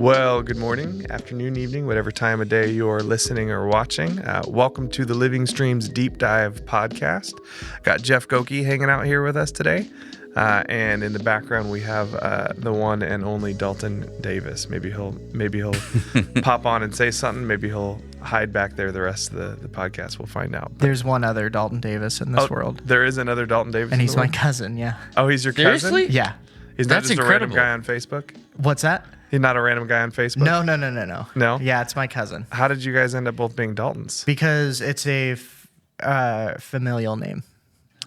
Well, good morning, afternoon, evening, whatever time of day you're listening or watching. Welcome to the Living Streams Deep Dive podcast. Got Jeff Goki hanging out here with us today. And in the background, we have the one and only Dalton Davis. Maybe he'll pop on and say something. Maybe he'll hide back there the rest of the podcast. We'll find out. There's one other Dalton Davis in this world. There is another Dalton Davis And in he's the my world? cousin, yeah. Oh, he's your cousin? Seriously? Yeah. He's not That's just incredible. a random guy on Facebook? What's that? He's not a random guy on Facebook? No. No? Yeah, it's my cousin. How did you guys end up both being Daltons? Because it's a familial name.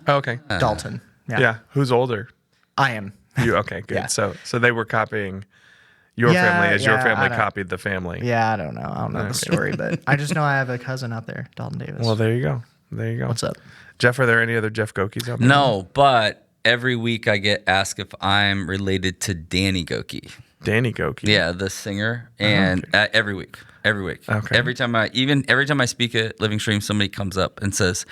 Oh, okay. Dalton. Yeah. Who's older? I am. You okay? Good. Yeah. So they were copying your Yeah, family as your yeah, family I know. copied the family. Yeah, I don't know the story, but I just know I have a cousin out there, Dalton Davis. Well, there you go. What's up? Jeff? Are there any other Jeff Gokis out there? No, but every week I get asked if I'm related to Danny Goki. Danny Goki. Yeah, the singer, and every week. Okay. Every time I speak at Living Stream, somebody comes up and says,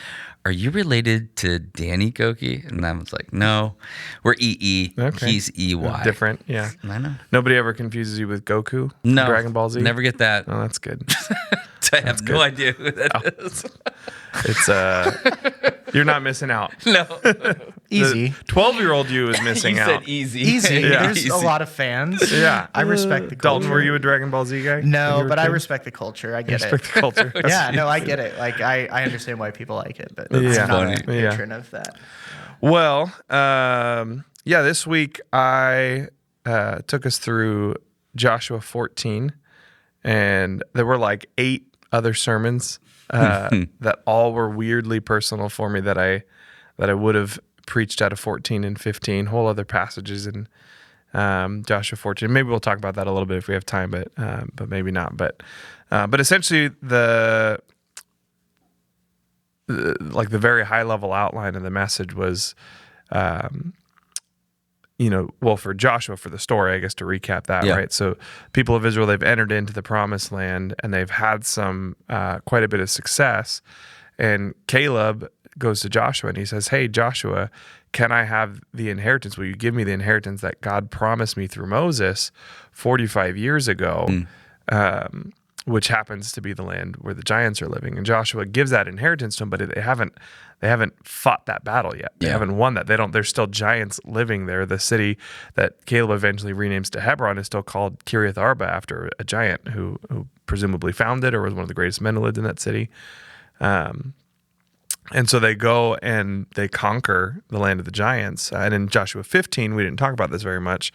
"Are you related to Danny Goki?" And I was like, "No, we're EE. Okay. He's EY." Different. Yeah. I know. Nobody ever confuses you with Goku? No, Dragon Ball Z. Never get that. Oh, that's good. I have no idea who that is. It's you're not missing out. No, Easy. 12-year-old you is missing you out. said easy. Easy. Yeah. There's a lot of fans. Yeah. I respect the culture. Dalton, were you a Dragon Ball Z guy? when you No, were a but I kid? respect the culture. I You get respect it. the culture. Yeah, no, I get it. Like, I understand why people like it, but Yeah. I'm not a Funny. Yeah. patron of that. Well, this week I took us through Joshua 14, and there were like 8 other sermons that all were weirdly personal for me that I would have preached out of 14 and 15, whole other passages in Joshua 14. Maybe we'll talk about that a little bit if we have time, but maybe not. But essentially the very high level outline of the message was, for Joshua, for the story, I guess, to recap that, Yeah. right? So people of Israel, they've entered into the promised land and they've had some, quite a bit of success. And Caleb goes to Joshua and he says, "Hey, Joshua, can I have the inheritance? Will you give me the inheritance that God promised me through Moses 45 years ago?" Which happens to be the land where the giants are living. And Joshua gives that inheritance to them, but they haven't fought that battle yet. They Yeah. haven't won that. There's still giants living there. The city that Caleb eventually renames to Hebron is still called Kiriath Arba after a giant who presumably founded or was one of the greatest men who lived in that city. And so they go and they conquer the land of the giants. And in Joshua 15, we didn't talk about this very much,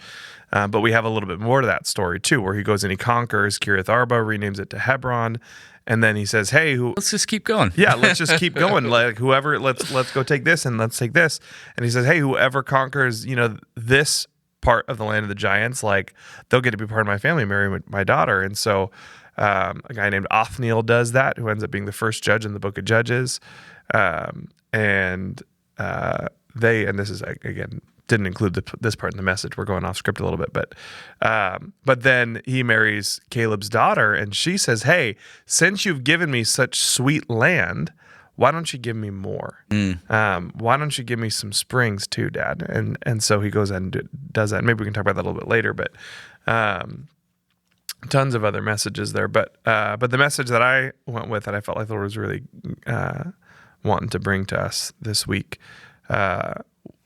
but we have a little bit more to that story too, where he goes and he conquers Kiriath Arba, renames it to Hebron, and then he says, "Hey, Let's just keep going. yeah, let's just keep going. Like whoever, let's go take this and let's take this." And he says, "Hey, whoever conquers, this part of the land of the giants, like they'll get to be part of my family, marry my daughter." And so a guy named Othniel does that, who ends up being the first judge in the book of Judges. And this is, again, didn't include this part in the message. We're going off script a little bit, but then he marries Caleb's daughter, and she says, "Hey, since you've given me such sweet land, why don't you give me more? Why don't you give me some springs too, Dad?" And so he goes and does that. Maybe we can talk about that a little bit later, but tons of other messages there. But the message that I went with, that I felt like the Lord was really wanting to bring to us this week,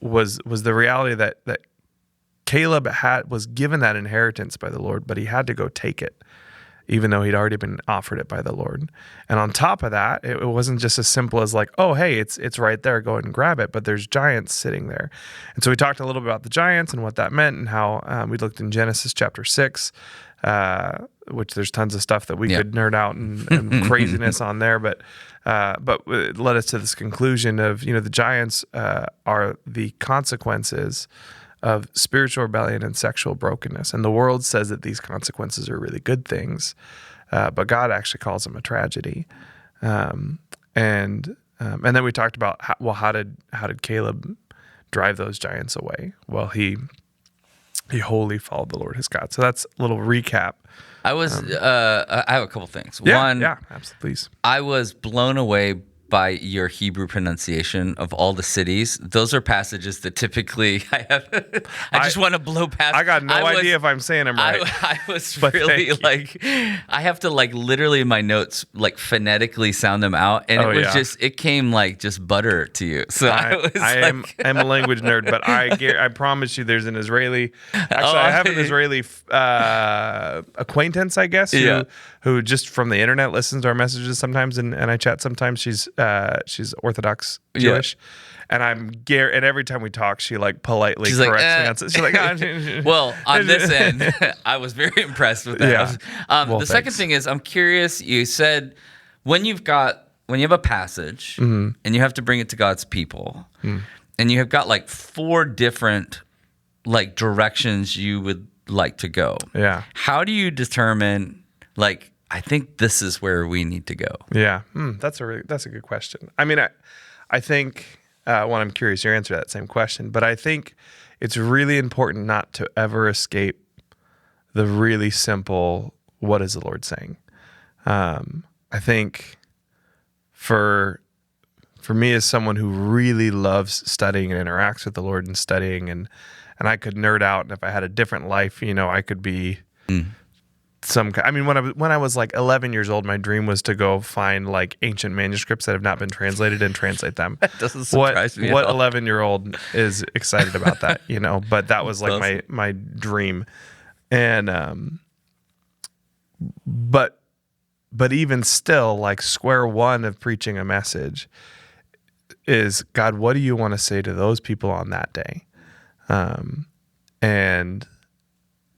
was the reality that Caleb was given that inheritance by the Lord, but he had to go take it, even though he'd already been offered it by the Lord. And on top of that, it wasn't just as simple as like, "Oh, hey, it's right there, go ahead and grab it," but there's giants sitting there. And so we talked a little bit about the giants and what that meant, and how we looked in Genesis chapter 6, which there's tons of stuff that we could nerd out and craziness on there, but it led us to this conclusion of, the giants are the consequences of spiritual rebellion and sexual brokenness. And the world says that these consequences are really good things, but God actually calls them a tragedy. And then we talked about how did Caleb drive those giants away? Well, he wholly followed the Lord his God. So that's a little recap. I have a couple things. Yeah, One, absolutely, please. I was blown away by your Hebrew pronunciation of all the cities. Those are passages that typically I just want to blow past. I got no idea if I'm saying them right. I was But really thank you. like, I have to like literally in my notes like phonetically sound them out, and it was just it came like just butter to you. So I'm a language nerd, but I promise you, there's an Israeli. Actually, I have an Israeli acquaintance, I guess, who just from the internet listens to our messages sometimes, and I chat sometimes. She's Orthodox Jewish. And and every time we talk, she like politely corrects me on She's like, well, on this end, I was very impressed with that. Yeah. The second thing is, I'm curious. You said when you have a passage and you have to bring it to God's people, and you have got like 4 different like directions you would like to go. Yeah. How do you determine like I think this is where we need to go? Yeah. That's a good question. I mean, I think. I'm curious your answer to that same question, but I think it's really important not to ever escape the really simple, what is the Lord saying? I think for me as someone who really loves studying and interacts with the Lord and studying, and I could nerd out, and if I had a different life, I could be when I was like 11 years old, my dream was to go find like ancient manuscripts that have not been translated and translate them. That doesn't surprise me at all. What 11-year-old is excited about that, But that was like my dream. And but even still, like square one of preaching a message is, God, what do you want to say to those people on that day? And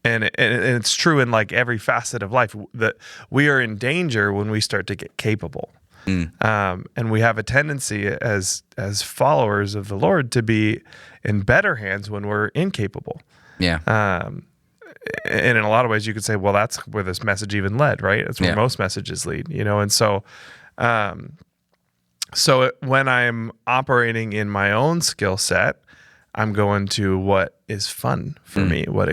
it's true in like every facet of life that we are in danger when we start to get capable. And we have a tendency as followers of the Lord to be in better hands when we're incapable. Yeah. And in a lot of ways you could say, well, that's where this message even led, right? That's where most messages lead, And so, when I'm operating in my own skill set, I'm going to what is fun for me, what's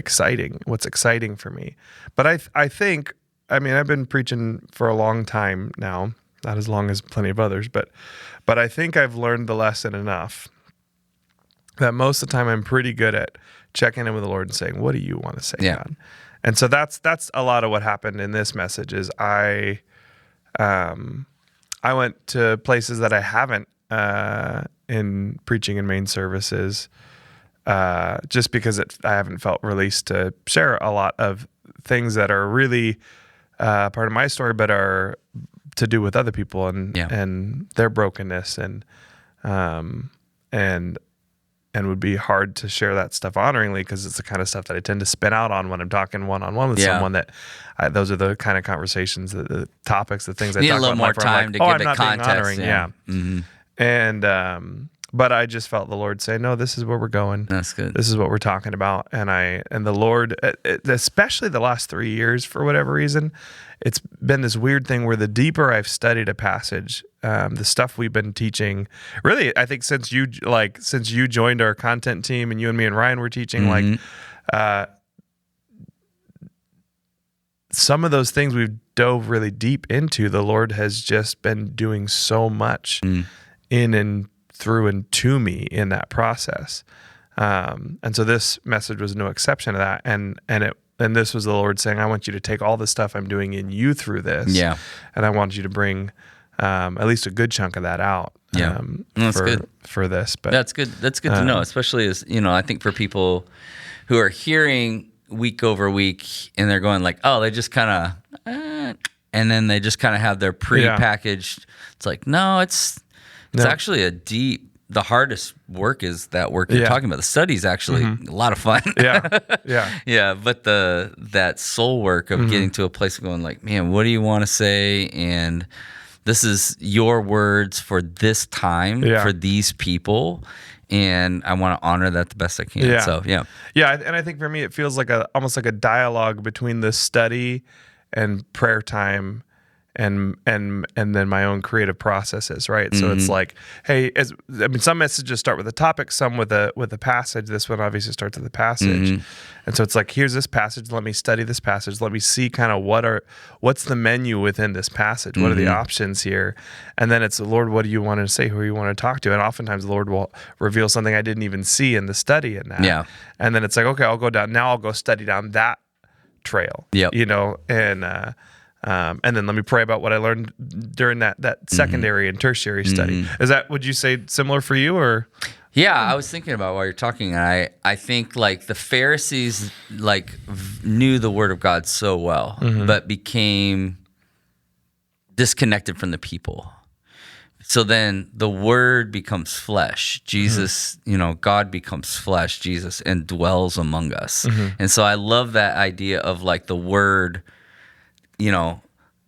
exciting for me. But I think, I've been preaching for a long time now, not as long as plenty of others, but I think I've learned the lesson enough that most of the time I'm pretty good at checking in with the Lord and saying, what do you want to say, God? And so that's a lot of what happened in this message is I went to places that I haven't in preaching in main services, just because I haven't felt released to share a lot of things that are really part of my story, but are to do with other people and their brokenness and would be hard to share that stuff honoringly because it's the kind of stuff that I tend to spin out on when I'm talking one-on-one with someone. That those are the kind of conversations, the topics, the things I talk about. Need a little more time to give it context. And but I just felt the Lord say, no, this is where we're going. That's good. This is what we're talking about. And the Lord, especially the last 3 years, for whatever reason, it's been this weird thing where the deeper I've studied a passage, the stuff we've been teaching, really, I think since you joined our content team and you and me and Ryan were teaching, some of those things we've dove really deep into, the Lord has just been doing so much in and through and to me in that process. And so this message was no exception to that. And this was the Lord saying, I want you to take all the stuff I'm doing in you through this. Yeah. And I want you to bring at least a good chunk of that out. That's good for this. But that's good. That's good to know, especially as, I think for people who are hearing week over week and they're going like, oh, they just kind of, and then they just kind of have their pre-packaged. It's like, no, it's actually the hardest work is that work you're talking about. The study's actually a lot of fun. Yeah. But that soul work of getting to a place of going like, man, what do you want to say? And this is your words for this time for these people. And I want to honor that the best I can. Yeah. So, yeah. And I think for me, it feels like almost like a dialogue between the study and prayer time and then my own creative processes, right? So it's like, hey, some messages start with a topic, some with a passage. This one obviously starts with a passage, and so it's like, here's this passage. Let me study this passage. Let me see kind of what's the menu within this passage. What are the options here? And then it's, Lord, what do you want to say? Who do you want to talk to? And oftentimes the Lord will reveal something I didn't even see in the study in that. Yeah. And then it's like, okay, I'll go down. Now I'll go study down that trail. Yep. And then let me pray about what I learned during that secondary and tertiary study. Would you say similar for you, or? Yeah, I was thinking about while you're talking, and I think like the Pharisees knew the Word of God so well, but became disconnected from the people. So then the Word becomes flesh. Jesus, God becomes flesh, Jesus, and dwells among us. And so I love that idea of like the Word,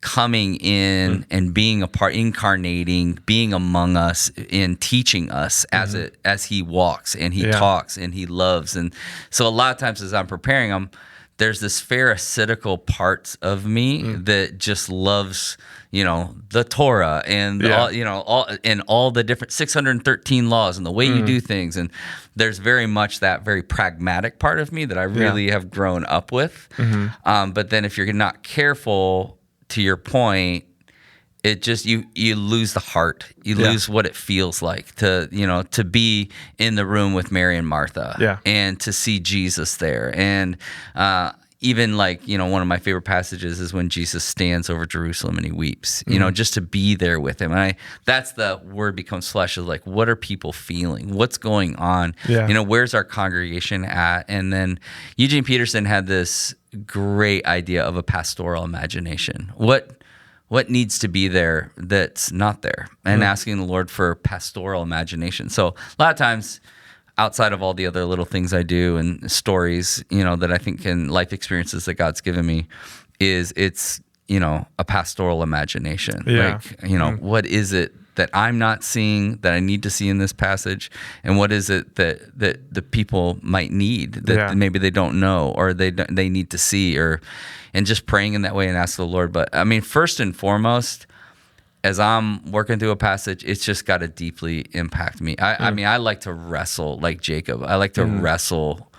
coming in and being a part, incarnating, being among us and teaching us as he walks and he talks and he loves. And so a lot of times as I'm preparing them, there's this pharisaical part of me that just loves, the Torah and all the different 613 laws and the way you do things. And there's very much that very pragmatic part of me that I really have grown up with. But then if you're not careful, to your point, it just you lose the heart. You lose what it feels like to be in the room with Mary and Martha, and to see Jesus there. And even like one of my favorite passages is when Jesus stands over Jerusalem and he weeps. Just to be there with him. And that's the Word becomes flesh. Is like, what are people feeling? What's going on? Where's our congregation at? And then Eugene Peterson had this great idea of a pastoral imagination. What needs to be there that's not there? And asking the Lord for pastoral imagination. So a lot of times, outside of all the other little things I do and stories, that I think in life experiences that God's given me, it's a pastoral imagination. Like, what is it that I'm not seeing that I need to see in this passage, and what is it that the people might need that maybe they don't know or they need to see, and just praying in that way and ask the Lord. But I mean, first and foremost, as I'm working through a passage, it's just got to deeply impact me. I mean, I like to wrestle like Jacob. I like to wrestle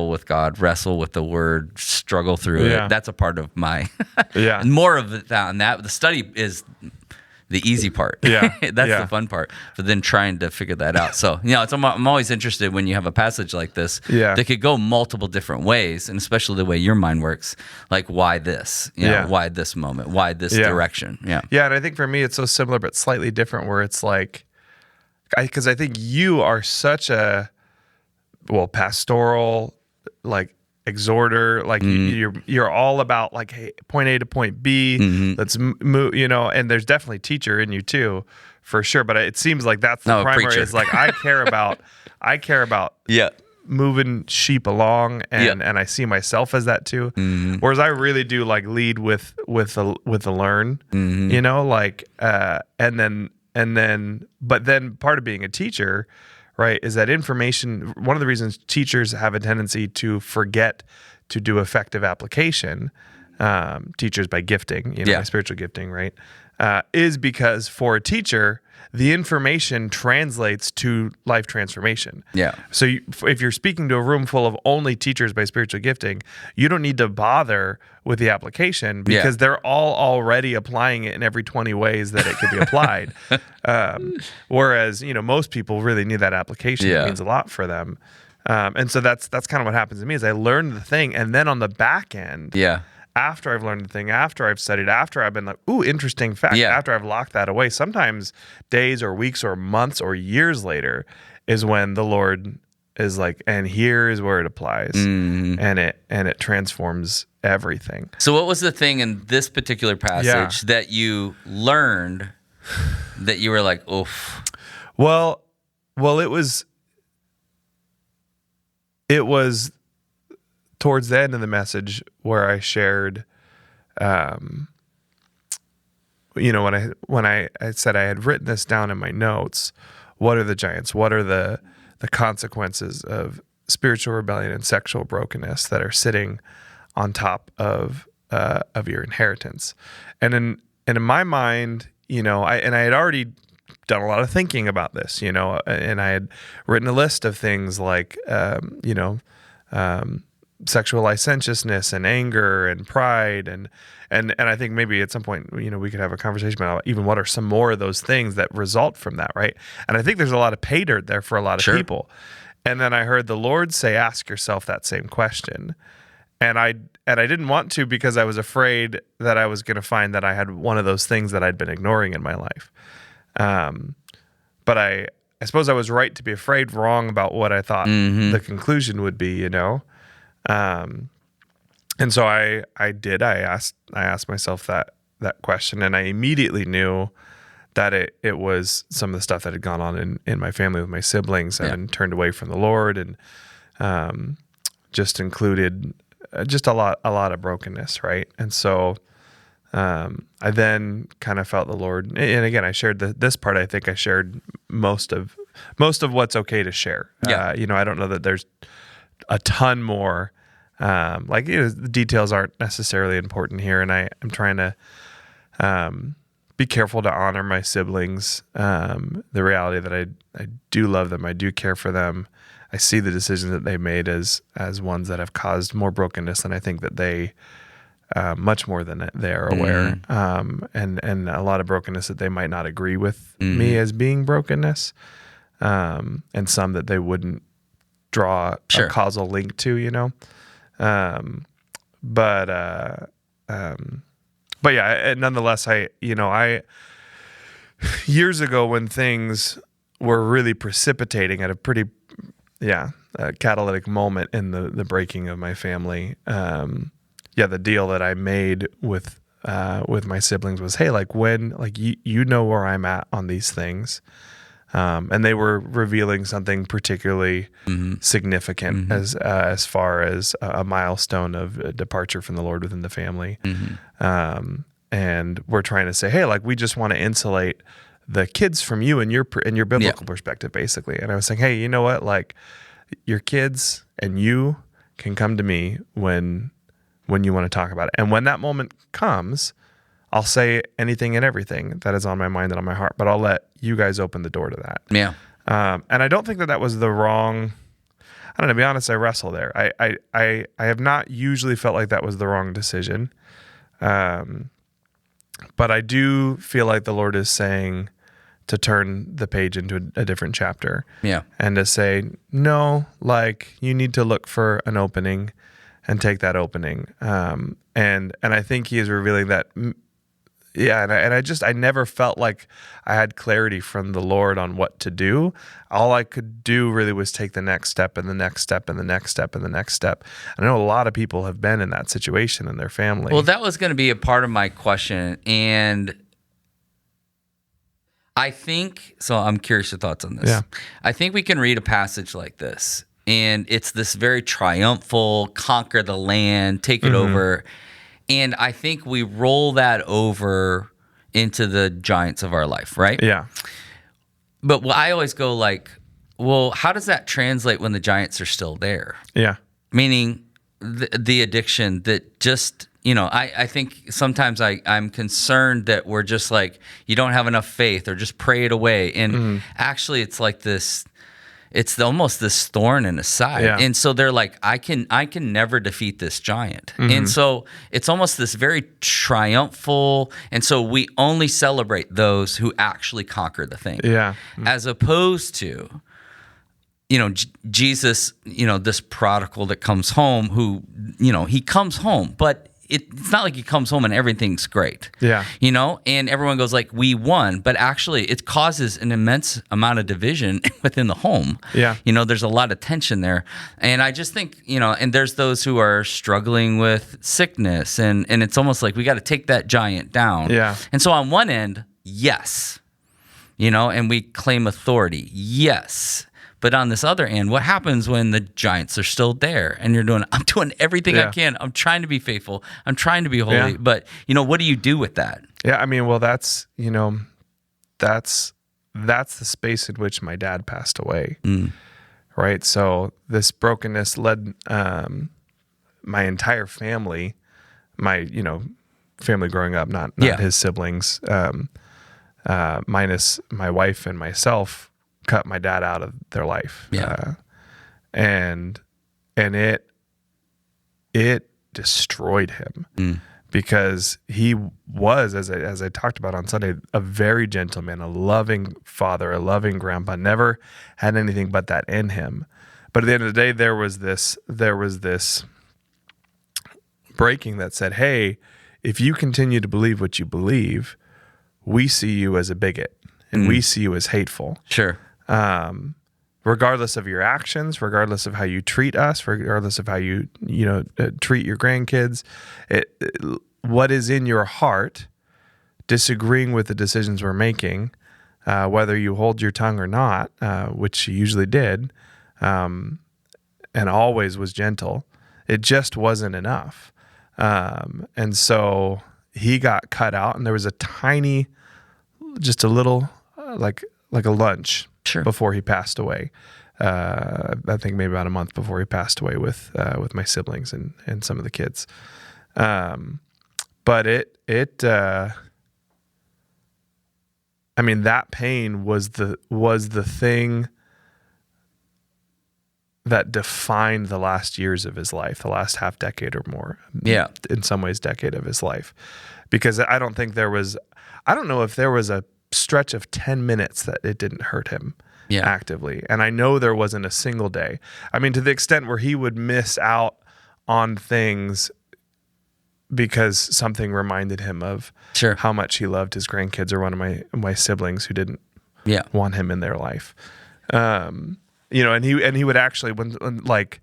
with God, wrestle with the Word, struggle through it. That's a part of my more of it than that. The study is the easy part. That's the fun part. But then trying to figure that out. So, I'm always interested when you have a passage like this that could go multiple different ways, and especially the way your mind works. Like, why this? Why this moment? Why this direction? Yeah, and I think for me it's so similar but slightly different, where it's like, because I think you are such a pastoral, like, exhorter, like you're all about like, hey, point A to point B, let's move, and there's definitely teacher in you too, for sure. But it seems like that's the primary preacher. Is like, I care about moving sheep along, and I see myself as that too. Whereas I really do like lead with the learn, and then but then part of being a teacher, right, is that information. One of the reasons teachers have a tendency to forget to do effective application, teachers by gifting, by spiritual gifting, right, is because for a teacher, the information translates to life transformation. So if you're speaking to a room full of only teachers by spiritual gifting, you don't need to bother with the application, because they're all already applying it in every 20 ways that it could be applied. Whereas, most people really need that application. It means a lot for them. And so that's kind of what happens to me, is I learn the thing, and then on the back end, after I've learned the thing, after I've studied, after I've been like, ooh, interesting fact, after I've locked that away, sometimes days or weeks or months or years later is when the Lord is like, and here's where it applies, and it transforms everything. So what was the thing in this particular passage that you learned that you were like, oof? Well, it was towards the end of the message where I shared, when I said I had written this down in my notes, what are the giants? What are the consequences of spiritual rebellion and sexual brokenness that are sitting on top of your inheritance? And in my mind, I had already done a lot of thinking about this, and I had written a list of things like, sexual licentiousness and anger and pride and I think maybe at some point we could have a conversation about even what are some more of those things that result from that, right? And I think there's a lot of pay dirt there for a lot of Sure. people. And then I heard the Lord say, ask yourself that same question. And I didn't want to because I was afraid that I was going to find that I had one of those things that I'd been ignoring in my life. But I suppose I was right to be afraid, wrong about what I thought the conclusion would be, and so I asked myself that question, and I immediately knew that it was some of the stuff that had gone on in my family with my siblings and turned away from the Lord, and just included just a lot of brokenness, right? And so I then kind of felt the Lord, and again, I shared this part. I think I shared most of what's okay to share. I don't know that there's a ton more. The details aren't necessarily important here, and I'm trying to be careful to honor my siblings. The reality that I do love them, I do care for them. I see the decisions that they made as ones that have caused more brokenness than I think that they, much more than they are aware, and a lot of brokenness that they might not agree with me as being brokenness, and some that they wouldn't draw a causal link to, but yeah, nonetheless, I years ago when things were really precipitating at a pretty, catalytic moment in the breaking of my family, the deal that I made with my siblings was, hey, when you know where I'm at on these things. And they were revealing something particularly significant as far as a milestone of a departure from the Lord within the family. And we're trying to say, hey, we just want to insulate the kids from you and your biblical perspective, basically. And I was saying, hey, you know what? Your kids and you can come to me when you want to talk about it. And when that moment comes, I'll say anything and everything that is on my mind and on my heart, but I'll let you guys open the door to that. Yeah. And I don't think that was the wrong. I don't know. To be honest, I wrestle there. I have not usually felt like that was the wrong decision, but I do feel like the Lord is saying to turn the page into a different chapter. Yeah. And to say no, you need to look for an opening and take that opening. And I think He is revealing that. Yeah, and I never felt like I had clarity from the Lord on what to do. All I could do really was take the next step and the next step and the next step and the next step. I know a lot of people have been in that situation in their family. Well, that was going to be a part of my question, and I think, so I'm curious your thoughts on this. Yeah. I think we can read a passage like this, and it's this very triumphal, conquer the land, take it over. And I think we roll that over into the giants of our life, right? Yeah. But I always go well, how does that translate when the giants are still there? Yeah. Meaning the addiction that just, I think sometimes I'm concerned that we're just you don't have enough faith or just pray it away. And actually it's it's almost this thorn in the side. Yeah. And so they're I can never defeat this giant. And so it's almost this very triumphal, and so we only celebrate those who actually conquer the thing. Yeah. As opposed to, Jesus, this prodigal that comes home who, he comes home, but it's not like he comes home and everything's great. Yeah. And everyone goes we won, but actually it causes an immense amount of division within the home. Yeah. There's a lot of tension there. And I just think, and there's those who are struggling with sickness and it's almost we got to take that giant down. Yeah. And so on one end, yes, and we claim authority. Yes. But on this other end, what happens when the giants are still there and I'm doing everything I can. I'm trying to be faithful. I'm trying to be holy. Yeah. But, what do you do with that? Yeah. I mean, well, that's the space in which my dad passed away. Right. So this brokenness led my entire family, my, family growing up, not Yeah. his siblings, minus my wife and myself, cut my dad out of their life. Yeah. And it destroyed him because he was, as I talked about on Sunday, a very gentle man, a loving father, a loving grandpa, never had anything but that in him. But at the end of the day, there was this breaking that said, hey, if you continue to believe what you believe, we see you as a bigot and we see you as hateful. Sure. Regardless of your actions, regardless of how you treat us, regardless of how you treat your grandkids, what is in your heart, disagreeing with the decisions we're making, whether you hold your tongue or not, which you usually did, and always was gentle, it just wasn't enough. And so he got cut out, and there was a tiny, just a little, like a lunch. Sure. Before he passed away. I think maybe about a month before he passed away with my siblings and some of the kids. But that pain was the thing that defined the last years of his life, the last half decade or more. Yeah. In some ways, decade of his life. Because I don't know if there was a stretch of 10 minutes that it didn't hurt him actively. And I know there wasn't a single day. I mean, to the extent where he would miss out on things because something reminded him of how much he loved his grandkids or one of my siblings who didn't want him in their life. And he would actually, when one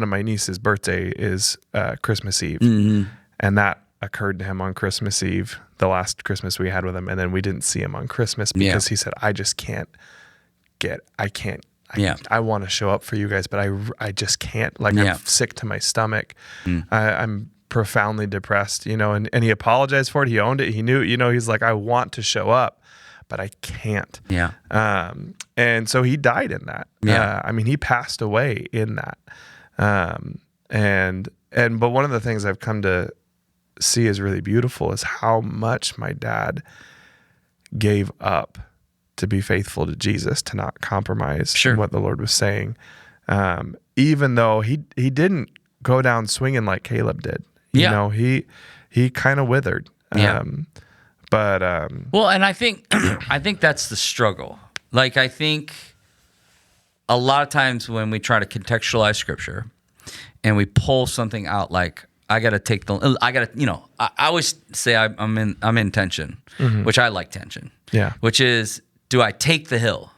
of my niece's birthday is Christmas Eve, and that occurred to him on Christmas Eve, the last Christmas we had with him, and then we didn't see him on Christmas because he said, I want to show up for you guys, but I just can't. I'm sick to my stomach. I'm profoundly depressed, and he apologized for it. He owned it. He knew, he's like, I want to show up, but I can't. Yeah. And so he died in that. Yeah. He passed away in that. But one of the things I've come to see is really beautiful is how much my dad gave up to be faithful to Jesus, to not compromise what the Lord was saying. Even though he didn't go down swinging like Caleb did. He kind of withered. And I think that's the struggle. Like, I think a lot of times when we try to contextualize scripture and we pull something out, like, I always say I'm in tension, which I like tension. Yeah. Which is, do I take the hill?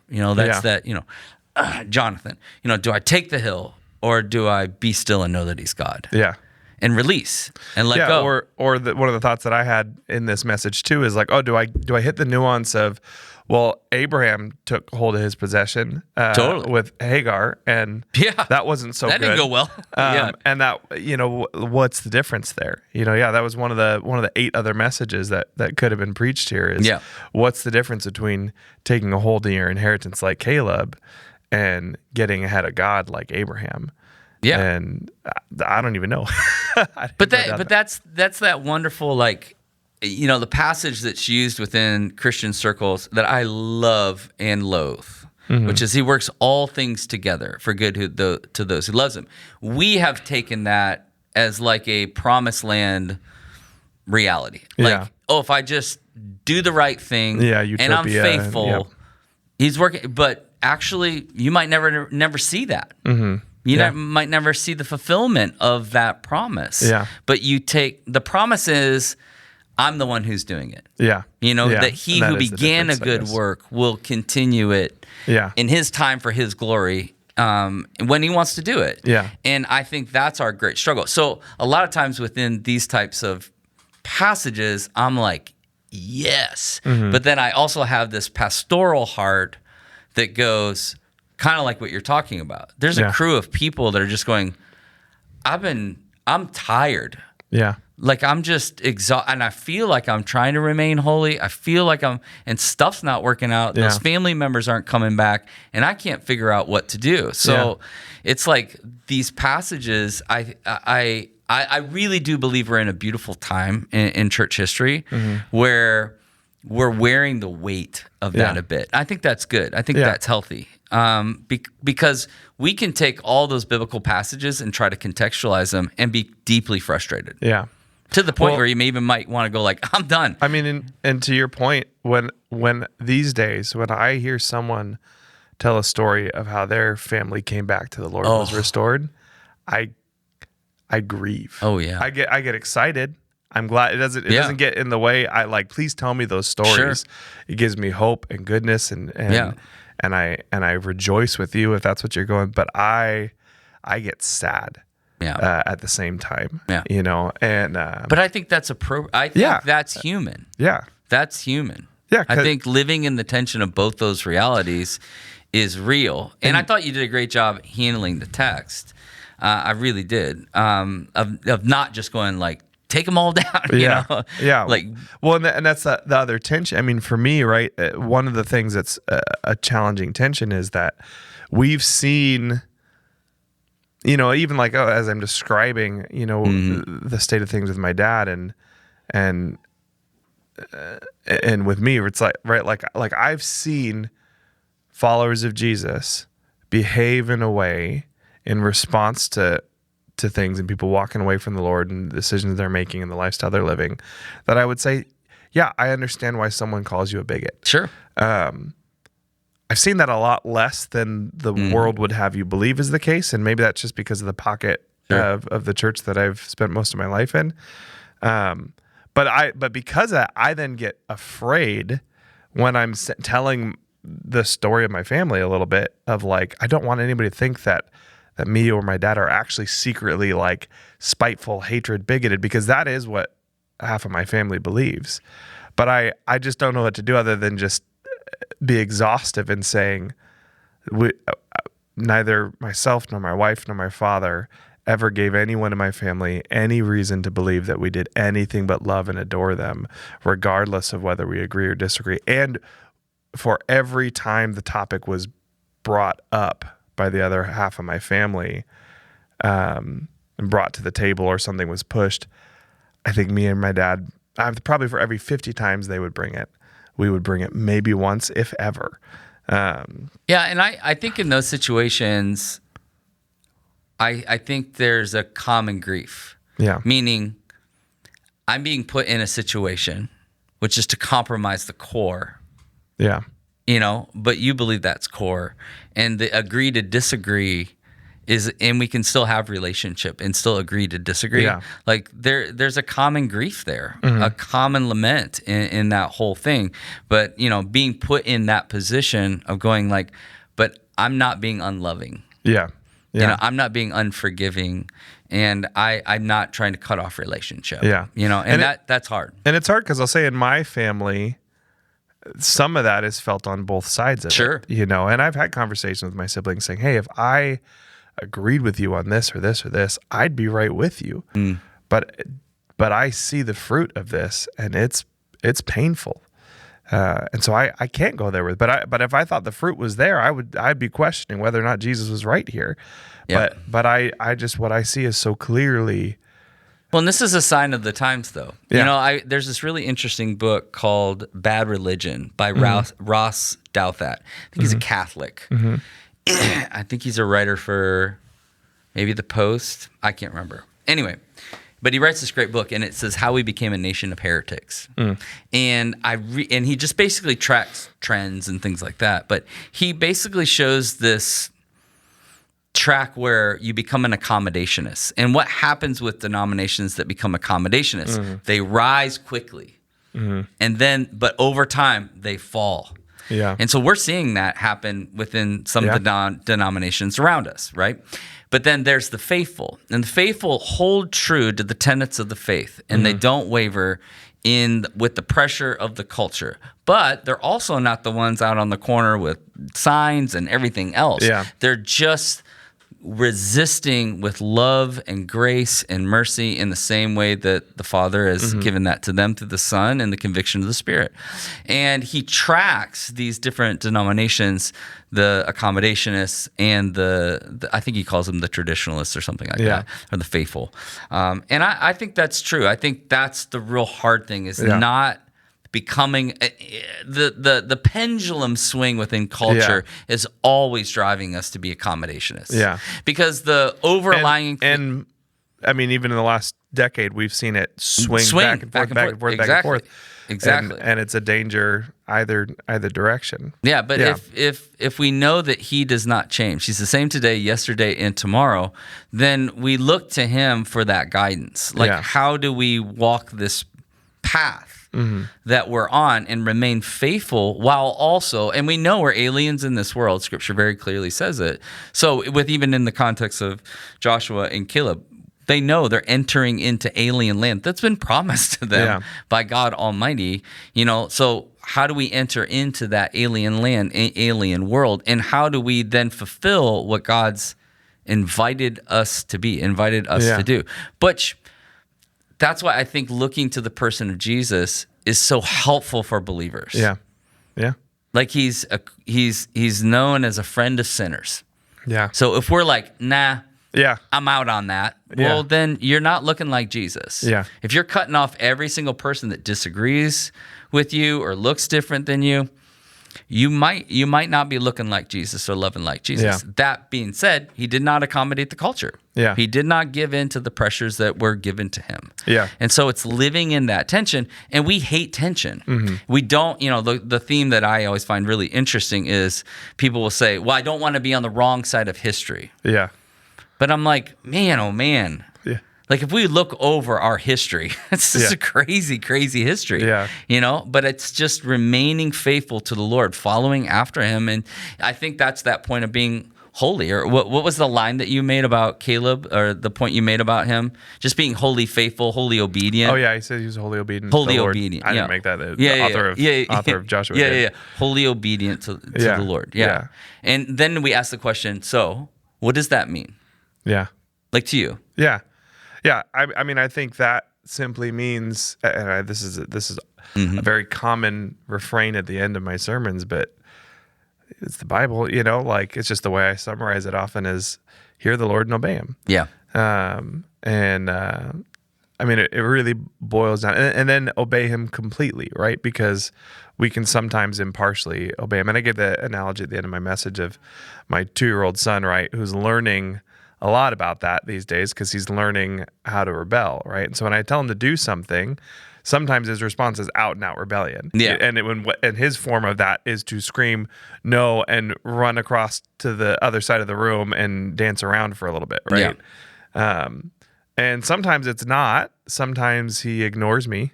Jonathan, do I take the hill or do I be still and know that he's God? Yeah. And release and let go. Or one of the thoughts that I had in this message too is like, do I hit the nuance of, well, Abraham took hold of his possession with Hagar, and that wasn't so good. That didn't go well. And that, what's the difference there? That was one of the 8 other messages that could have been preached here is what's the difference between taking a hold of your inheritance like Caleb and getting ahead of God like Abraham? Yeah. And I don't even know. But that's that wonderful, like, the passage that's used within Christian circles that I love and loathe, which is he works all things together for good to those who loves him. We have taken that as like a promised land reality. Like, if I just do the right thing and I'm faithful, he's working. But actually, you might never see that. You might never see the fulfillment of that promise. Yeah. But the promise is, I'm the one who's doing it. Yeah. That he who began a good work will continue it in his time for his glory when he wants to do it. Yeah. And I think that's our great struggle. So a lot of times within these types of passages, I'm like, yes. But then I also have this pastoral heart that goes kind of like what you're talking about. There's a crew of people that are just going, I'm tired. Yeah. Like, I'm just exhausted, and I feel like I'm trying to remain holy. I feel like and stuff's not working out. Those family members aren't coming back, and I can't figure out what to do. So it's like these passages, I I really do believe we're in a beautiful time in church history where we're wearing the weight of that a bit. I think that's good. I think that's healthy. Because we can take all those biblical passages and try to contextualize them and be deeply frustrated. Yeah. To the point where you might want to go like, I'm done. I mean, and to your point, when these days, when I hear someone tell a story of how their family came back to the Lord and was restored, I grieve. Oh yeah. I get excited. I'm glad it doesn't get in the way. I like, please tell me those stories. Sure. It gives me hope and goodness and I rejoice with you if that's what you're going. But I get sad at the same time. Yeah. And but I think that's I think that's human. Yeah. That's human. Yeah. I think living in the tension of both those realities is real. And I thought you did a great job handling the text. I really did. Of not just going like, take them all down. You know? Yeah. Like, well, and that's the other tension. I mean, for me, right, one of the things that's a challenging tension is that we've seen, even like as I'm describing, the state of things with my dad and with me, it's like, right, like I've seen followers of Jesus behave in a way in response to things and people walking away from the Lord and the decisions they're making and the lifestyle they're living, that I would say, yeah, I understand why someone calls you a bigot. Sure. I've seen that a lot less than the world would have you believe is the case, and maybe that's just because of the pocket of the church that I've spent most of my life in. But because of that, I then get afraid when I'm telling the story of my family a little bit of like, I don't want anybody to think that me or my dad are actually secretly like spiteful, hatred, bigoted, because that is what half of my family believes. But I just don't know what to do other than just be exhaustive in saying neither myself nor my wife nor my father ever gave anyone in my family any reason to believe that we did anything but love and adore them, regardless of whether we agree or disagree. And for every time the topic was brought up by the other half of my family and brought to the table or something was pushed, I think me and my dad, probably for every 50 times they would bring it, we would bring it maybe once, if ever. And I think in those situations, I think there's a common grief. Yeah. Meaning I'm being put in a situation which is to compromise the core. Yeah. But you believe that's core, and the agree to disagree and we can still have relationship and still agree to disagree. Yeah. Like there's a common grief there, a common lament in that whole thing. But, being put in that position of going like, but I'm not being unloving. Yeah. Yeah. I'm not being unforgiving, and I'm not trying to cut off relationship. Yeah. That's hard. And it's hard because I'll say in my family, some of that is felt on both sides of it, and I've had conversations with my siblings saying, hey, if I agreed with you on this or this or this, I'd be right with you. But I see the fruit of this and it's painful. And so I can't go there with it. But if I thought the fruit was there, I'd be questioning whether or not Jesus was right here. Yep. But I just, what I see is so clearly. Well, and this is a sign of the times, though. Yeah. There's this really interesting book called Bad Religion by Ross Douthat. I think he's a Catholic. I think he's a writer for maybe The Post. I can't remember. Anyway, but he writes this great book, and it says How We Became a Nation of Heretics. And and he just basically tracks trends and things like that. But he basically shows this track where you become an accommodationist. And what happens with denominations that become accommodationists? They rise quickly. And then, but over time, they fall. Yeah. And so we're seeing that happen within some of the denominations around us, right? But then there's the faithful. And the faithful hold true to the tenets of the faith, and they don't waver with the pressure of the culture. But they're also not the ones out on the corner with signs and everything else. Yeah. They're just resisting with love and grace and mercy in the same way that the Father has given that to them through the Son and the conviction of the Spirit. And he tracks these different denominations, the accommodationists and the I think he calls them the traditionalists or something like that, or the faithful. And I think that's true. I think that's the real hard thing is not becoming the pendulum swing within culture is always driving us to be accommodationists. Yeah. Because the overlying and I mean, even in the last decade, we've seen it swing back and forth, back and forth, back and forth. Exactly. And it's a danger either direction. Yeah, but if we know that he does not change, he's the same today, yesterday, and tomorrow, then we look to him for that guidance. Like, how do we walk this path that we're on and remain faithful while also, and we know we're aliens in this world. Scripture very clearly says it. So with even in the context of Joshua and Caleb, they know they're entering into alien land that's been promised to them by God Almighty. So how do we enter into that alien land, alien world, and how do we then fulfill what God's invited us to be, to do? But that's why I think looking to the person of Jesus is so helpful for believers. Yeah. Like he's known as a friend of sinners. Yeah. So if we're like, nah, yeah, I'm out on that, well, then you're not looking like Jesus. Yeah. If you're cutting off every single person that disagrees with you or looks different than you, you might not be looking like Jesus or loving like Jesus. Yeah. That being said, he did not accommodate the culture. Yeah. He did not give in to the pressures that were given to him. Yeah. And so it's living in that tension, and we hate tension. We don't, the theme that I always find really interesting is people will say, well, I don't want to be on the wrong side of history. Yeah. But I'm like, man, oh man. Yeah. Like if we look over our history, it's just a crazy, crazy history. Yeah. But it's just remaining faithful to the Lord, following after him. And I think that's that point of being holy. Or what was the line that you made about Caleb, or the point you made about him? Just being wholly faithful, wholly obedient. Oh yeah, he said he was wholly obedient. Wholly to the Lord. obedient. I didn't make that. The author of Joshua. Yeah. Wholly obedient to the Lord. Yeah. And then we ask the question, so what does that mean? Yeah. Like to you? Yeah. Yeah. I mean, I think that simply means, and this is a very common refrain at the end of my sermons, but it's the Bible, like it's just the way I summarize it often is hear the Lord and obey him. Yeah. I mean, it really boils down and then obey him completely, right? Because we can sometimes impartially obey him. And I gave the analogy at the end of my message of my 2-year-old son, right? Who's learning a lot about that these days because he's learning how to rebel, right? And so when I tell him to do something, sometimes his response is out and out rebellion. Yeah. And his form of that is to scream no and run across to the other side of the room and dance around for a little bit, right? Yeah. And sometimes it's not. Sometimes he ignores me.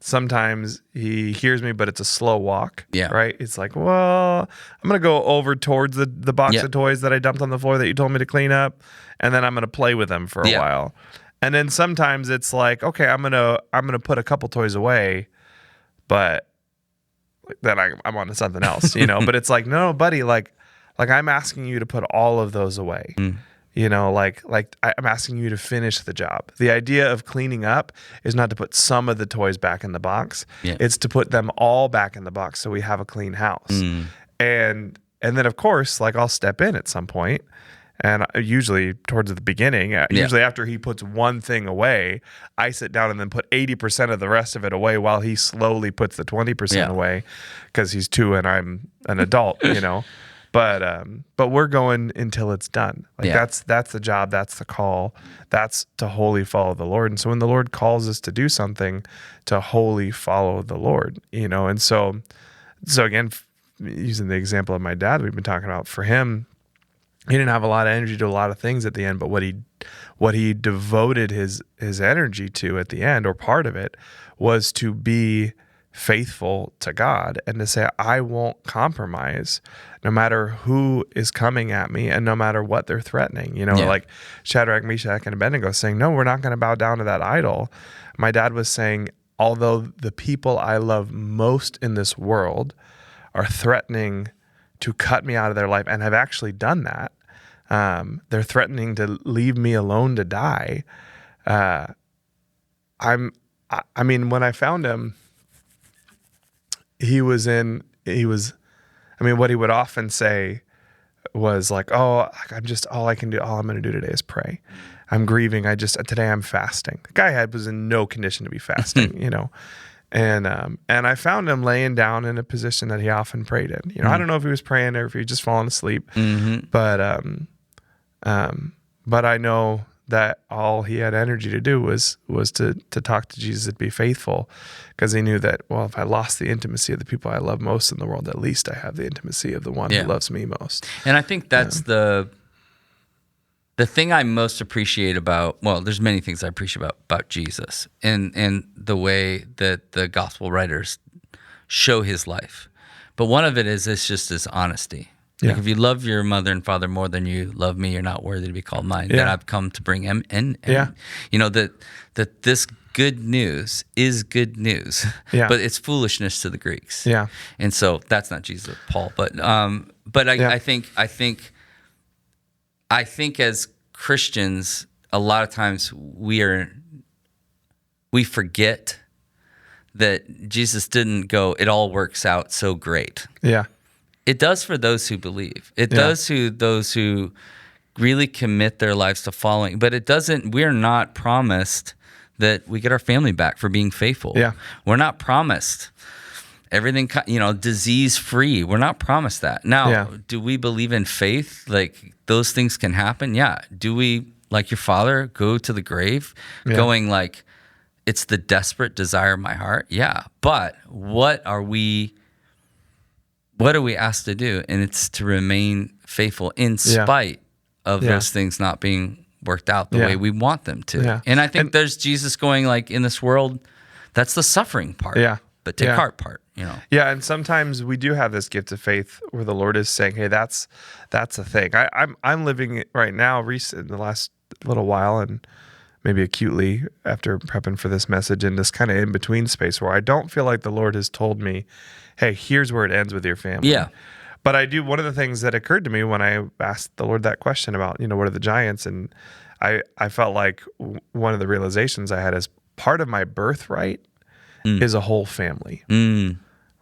Sometimes he hears me, but it's a slow walk. Yeah. Right. It's like, well, I'm going to go over towards the box of toys that I dumped on the floor that you told me to clean up. And then I'm going to play with them for a while. And then sometimes it's like, okay, I'm going to put a couple toys away, but then I'm on to something else, but it's like, no, buddy, like I'm asking you to put all of those away. Like I'm asking you to finish the job. The idea of cleaning up is not to put some of the toys back in the box. Yeah. It's to put them all back in the box so we have a clean house. And then of course, like I'll step in at some point, and usually towards the beginning, usually after he puts one thing away, I sit down and then put 80% of the rest of it away while he slowly puts the 20% away because he's 2 and I'm an adult, But we're going until it's done. Like that's the job, that's the call, that's to wholly follow the Lord. And so when the Lord calls us to do something, to wholly follow the Lord, And so again, using the example of my dad we've been talking about, for him, he didn't have a lot of energy to a lot of things at the end, but what he devoted his energy to at the end, or part of it, was to be faithful to God and to say, I won't compromise no matter who is coming at me and no matter what they're threatening, like Shadrach, Meshach, and Abednego saying, no, we're not going to bow down to that idol. My dad was saying, although the people I love most in this world are threatening to cut me out of their life and have actually done that, They're threatening to leave me alone to die. I mean, when I found him, what he would often say was like, oh, all I'm going to do today is pray. I'm grieving. Today I'm fasting. The guy was in no condition to be fasting, and I found him laying down in a position that he often prayed in. I don't know if he was praying or if he was just falling asleep, but I know that all he had energy to do was to talk to Jesus, to be faithful, because he knew that, well, if I lost the intimacy of the people I love most in the world, at least I have the intimacy of the one who loves me most. And I think that's the thing I most appreciate about, well, there's many things I appreciate about Jesus and the way that the gospel writers show his life. But one of it is it's just his honesty. Like if you love your mother and father more than you love me, you're not worthy to be called mine. Then I've come to bring him in. That this good news is good news, but it's foolishness to the Greeks. Yeah, and so that's not Jesus or Paul, but I think as Christians, a lot of times we forget that Jesus didn't go, it all works out so great. Yeah. It does for those who believe. It does to those who really commit their lives to following. But it doesn't, we're not promised that we get our family back for being faithful. Yeah. We're not promised everything, disease-free. We're not promised that. Now, do we believe in faith? Like, those things can happen? Yeah. Do we, like your father, go to the grave going like, it's the desperate desire of my heart? Yeah. But what are we asked to do? And it's to remain faithful in spite of those things not being worked out the way we want them to. Yeah. And I think there's Jesus going like, in this world, that's the suffering part. Yeah. The take heart part, Yeah, and sometimes we do have this gift of faith where the Lord is saying, hey, that's a thing. I'm living it right now, in the last little while, and maybe acutely after prepping for this message, in this kind of in-between space where I don't feel like the Lord has told me, hey, here's where it ends with your family. Yeah. But I do, one of the things that occurred to me when I asked the Lord that question about, what are the giants? And I felt like one of the realizations I had is part of my birthright is a whole family.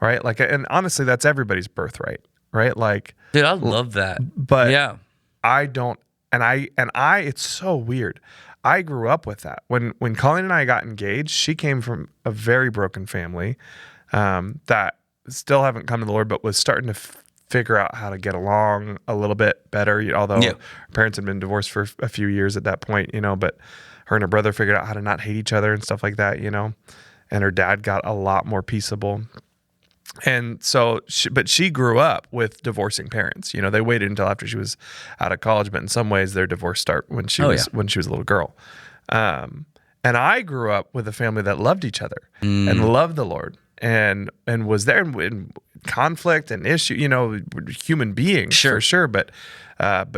Right? Like, and honestly, that's everybody's birthright, right? Like, dude, I love that. But I don't, it's so weird. I grew up with that. When Colleen and I got engaged, she came from a very broken family that still haven't come to the Lord, but was starting to figure out how to get along a little bit better. Although her parents had been divorced for a few years at that point, but her and her brother figured out how to not hate each other and stuff like that, and her dad got a lot more peaceable. And so, she grew up with divorcing parents. They waited until after she was out of college, but in some ways their divorce started when she was a little girl. And I grew up with a family that loved each other and loved the Lord and was there in conflict and issue, human beings for sure, but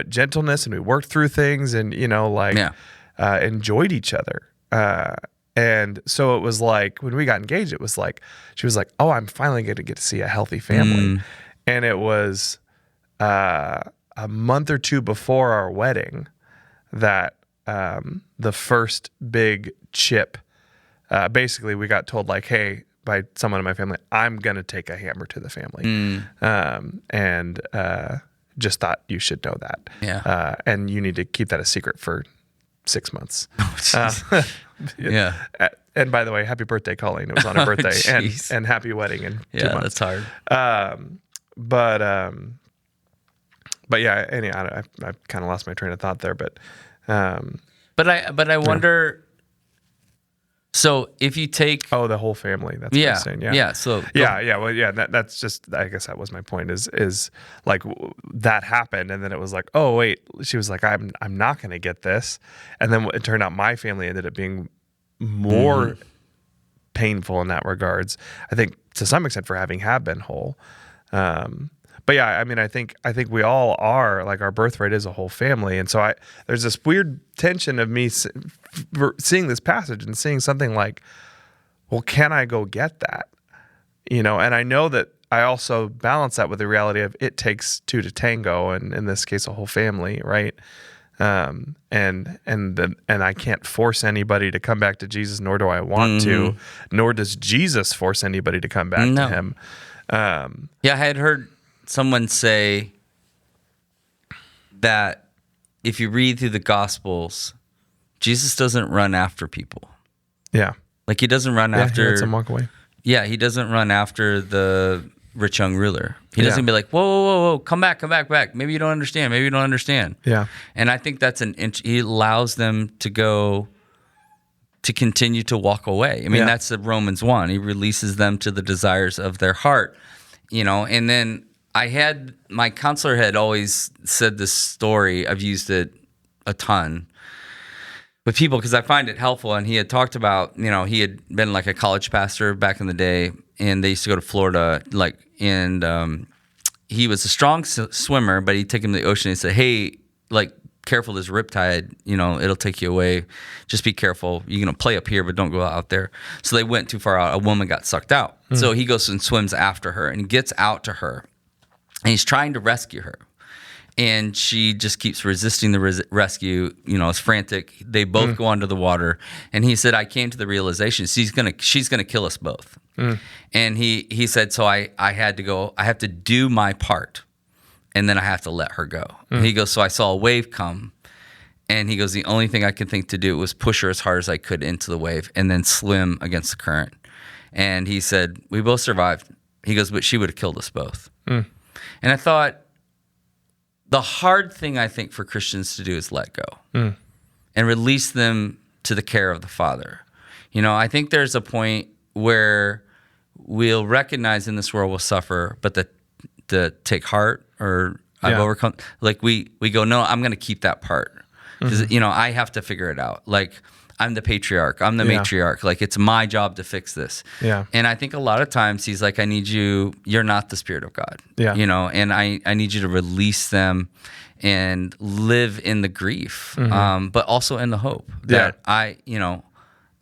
gentleness, and we worked through things and, enjoyed each other. And so it was like, when we got engaged, it was like, she was like, oh, I'm finally going to get to see a healthy family. And it was a month or two before our wedding that the first big chip, basically we got told like, hey, by someone in my family, I'm going to take a hammer to the family. And just thought you should know that. Yeah. And you need to keep that a secret for 6 months. Oh, yeah. And by the way, happy birthday, Colleen. It was on her birthday. And happy wedding in 2 months. That's hard. But yeah, anyway, I kind of lost my train of thought there, but I wonder, so if you take the whole family, that's what I'm saying. That's just, I guess that was my point, is like that happened, and then it was like, oh wait, she was like, I'm not going to get this, and then it turned out my family ended up being more painful in that regards, I think, to some extent, for having been whole. But yeah, I mean, I think we all are, like, our birthright is a whole family. And so there's this weird tension of me seeing this passage and seeing something like, well, can I go get that? And I know that I also balance that with the reality of it takes two to tango, and in this case, a whole family, right? And I can't force anybody to come back to Jesus, nor do I want to, nor does Jesus force anybody to come back to him. Yeah, I had heard someone say that if you read through the Gospels, Jesus doesn't run after people. Yeah. Like he doesn't run He after. lets them walk away. Yeah, he doesn't run after the rich young ruler. He doesn't be like, whoa, come back. Maybe you don't understand. Yeah. And I think that's he allows them to continue to walk away. I mean, that's the Romans 1. He releases them to the desires of their heart, and then my counselor had always said this story. I've used it a ton with people because I find it helpful. And he had talked about, he had been like a college pastor back in the day, and they used to go to Florida, and he was a strong swimmer, but he'd take him to the ocean and say, hey, careful, this riptide, it'll take you away. Just be careful. You're going to play up here, but don't go out there. So they went too far out. A woman got sucked out. So he goes and swims after her and gets out to her. And he's trying to rescue her. And she just keeps resisting the rescue, is frantic. They both go under the water. And he said, I came to the realization she's gonna kill us both. And he said, so I had to go, I have to do my part, and then I have to let her go. And he goes, so I saw a wave come, and he goes, the only thing I could think to do was push her as hard as I could into the wave and then swim against the current. And he said, we both survived. He goes, but she would have killed us both. And I thought, the hard thing I think for Christians to do is let go and release them to the care of the Father. I think there's a point where we'll recognize in this world we'll suffer, but the take heart or I've overcome, we go, no, I'm going to keep that part. Because, I have to figure it out. I'm the patriarch. I'm the matriarch. It's my job to fix this. Yeah. And I think a lot of times he's like, I need you. You're not the Spirit of God. Yeah. And I need you to release them and live in the grief, but also in the hope that I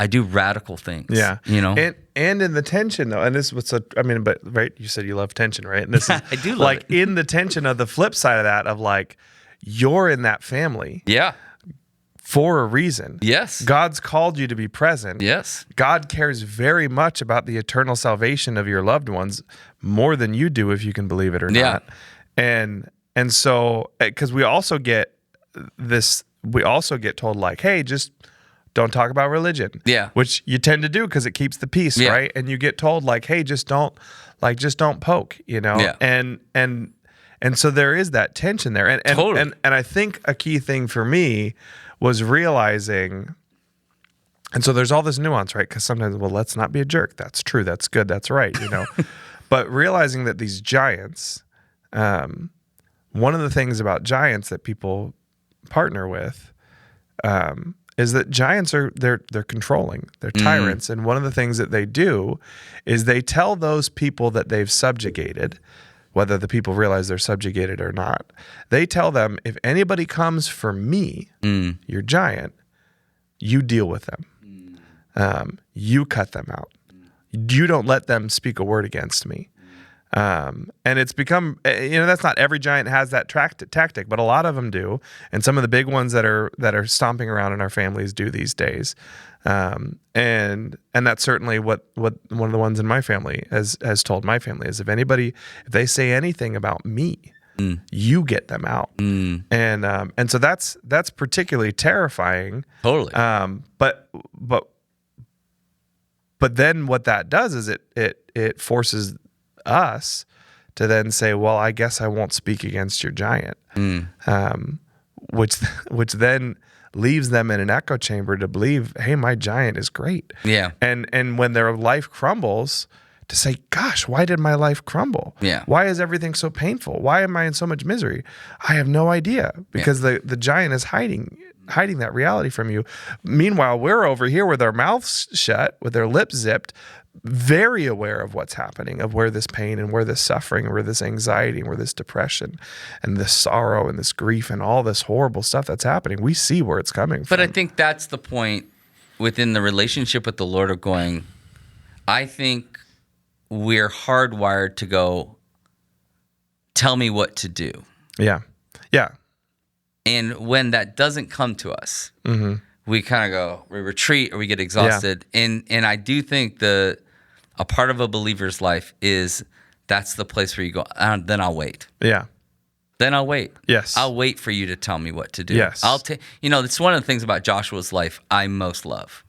do radical things. Yeah. And in the tension though, and this was but right, you said you love tension, right? And this is I do love it. In the tension of the flip side of that, of you're in that family. Yeah. For a reason. Yes. God's called you to be present. Yes. God cares very much about the eternal salvation of your loved ones more than you do, if you can believe it or not. And so, because we also get told hey, just don't talk about religion. Yeah. Which you tend to do because it keeps the peace, right? And you get told hey, just don't poke, Yeah. And so there is that tension there. And Totally. and I think a key thing for me was realizing, and so there's all this nuance, right? Because sometimes, let's not be a jerk. That's true. That's good. That's right. But realizing that these giants, one of the things about giants that people partner with, is that giants they're controlling. They're tyrants. And one of the things that they do is they tell those people that they've subjugated, whether the people realize they're subjugated or not, they tell them, if anybody comes for me, your giant, you deal with them. You cut them out. You don't let them speak a word against me. And it's become, that's not every giant has that tactic, but a lot of them do. And some of the big ones that are stomping around in our families do these days. And that's certainly what one of the ones in my family has told my family is, if they say anything about me, you get them out. And so that's particularly terrifying. Totally. But then what that does is it forces us to then say, well, I guess I won't speak against your giant, which then leaves them in an echo chamber to believe, hey, my giant is great. Yeah. And when their life crumbles, to say, gosh, why did my life crumble? Yeah. Why is everything so painful? Why am I in so much misery? I have no idea, because the giant is hiding that reality from you. Meanwhile, we're over here with our mouths shut, with our lips zipped, very aware of what's happening, of where this pain and where this suffering, and where this anxiety and where this depression and this sorrow and this grief and all this horrible stuff that's happening. We see where it's coming from. But I think that's the point within the relationship with the Lord of going, I think we're hardwired to go, tell me what to do. Yeah. Yeah. And when that doesn't come to us, we kind of go, we retreat or we get exhausted. And I do think a part of a believer's life is that's the place where you go, then I'll wait. Yeah. Then I'll wait. Yes. I'll wait for you to tell me what to do. Yes. It's one of the things about Joshua's life I most love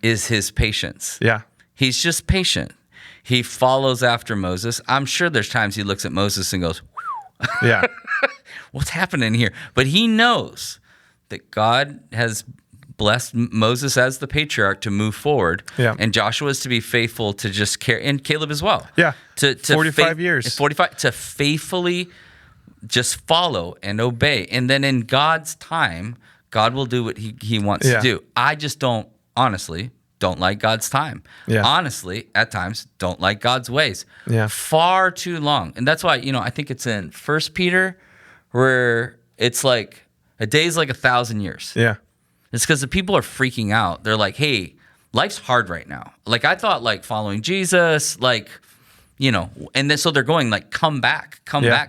is his patience. Yeah. He's just patient. He follows after Moses. I'm sure there's times he looks at Moses and goes, Yeah. what's happening here? But he knows that God has blessed Moses as the patriarch to move forward. Yeah. And Joshua is to be faithful to just carry, and Caleb as well. Yeah. To 45 years. 45, to faithfully just follow and obey. And then in God's time, God will do what he wants to do. I just don't like God's time. Yeah. Honestly, at times, don't like God's ways. Yeah. Far too long. And that's why, I think it's in 1 Peter where it's like a day's like 1,000 years. Yeah. It's because the people are freaking out. They're like, hey, life's hard right now. Like I thought like following Jesus, and then so they're going like, come back,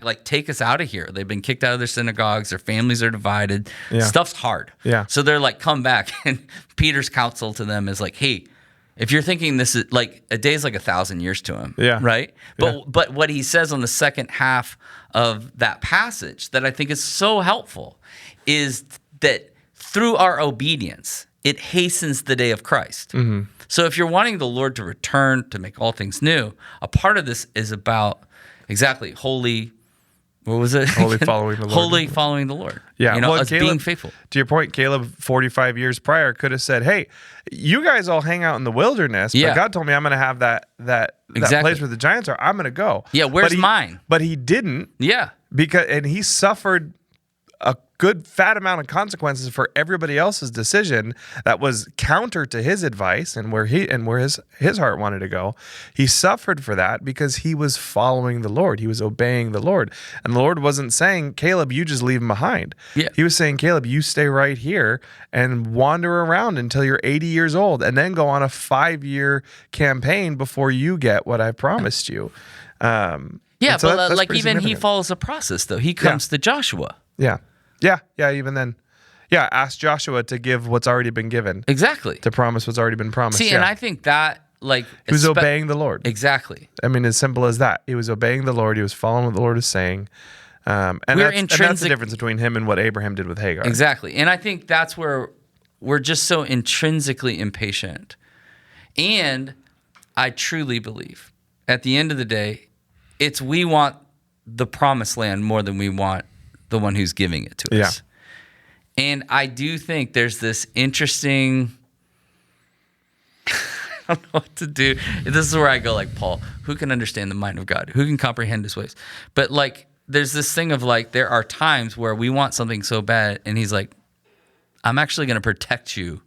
like take us out of here. They've been kicked out of their synagogues. Their families are divided. Yeah. Stuff's hard. Yeah. So they're like, come back. And Peter's counsel to them is like, hey, if you're thinking this is like a day is like 1,000 years to him. Yeah. Right. But what he says on the second half of that passage that I think is so helpful is that through our obedience, it hastens the day of Christ. So if you're wanting the Lord to return, to make all things new, a part of this is about holy, what was it? Holy following the Lord. Holy following the Lord. Yeah. Us being faithful. To your point, Caleb, 45 years prior, could have said, hey, you guys all hang out in the wilderness, but God told me I'm going to have that place where the giants are. I'm going to go. Yeah, where's mine? But he didn't. Yeah. And he suffered a good fat amount of consequences for everybody else's decision that was counter to his advice and where his heart wanted to go. He suffered for that because he was following the Lord. He was obeying the Lord. And the Lord wasn't saying, Caleb, you just leave him behind. Yeah. He was saying, Caleb, you stay right here and wander around until you're 80 years old and then go on a 5-year campaign before you get what I promised you. Yeah, so but that's even he significant. follows a process though. He comes to Joshua. Yeah. Yeah, even then. Yeah, ask Joshua to give what's already been given. Exactly. To promise what's already been promised. See, and I think that he was obeying the Lord. Exactly. I mean, as simple as that. He was obeying the Lord. He was following what the Lord was saying. And that's the difference between him and what Abraham did with Hagar. Exactly. And I think that's where we're just so intrinsically impatient. And I truly believe at the end of the day, we want the promised land more than we want the one who's giving it to us. And I do think there's this interesting, I don't know what to do. This is where I go like, Paul, who can understand the mind of God? Who can comprehend his ways? But like, there's this thing of like, there are times where we want something so bad and he's like, I'm actually going to protect you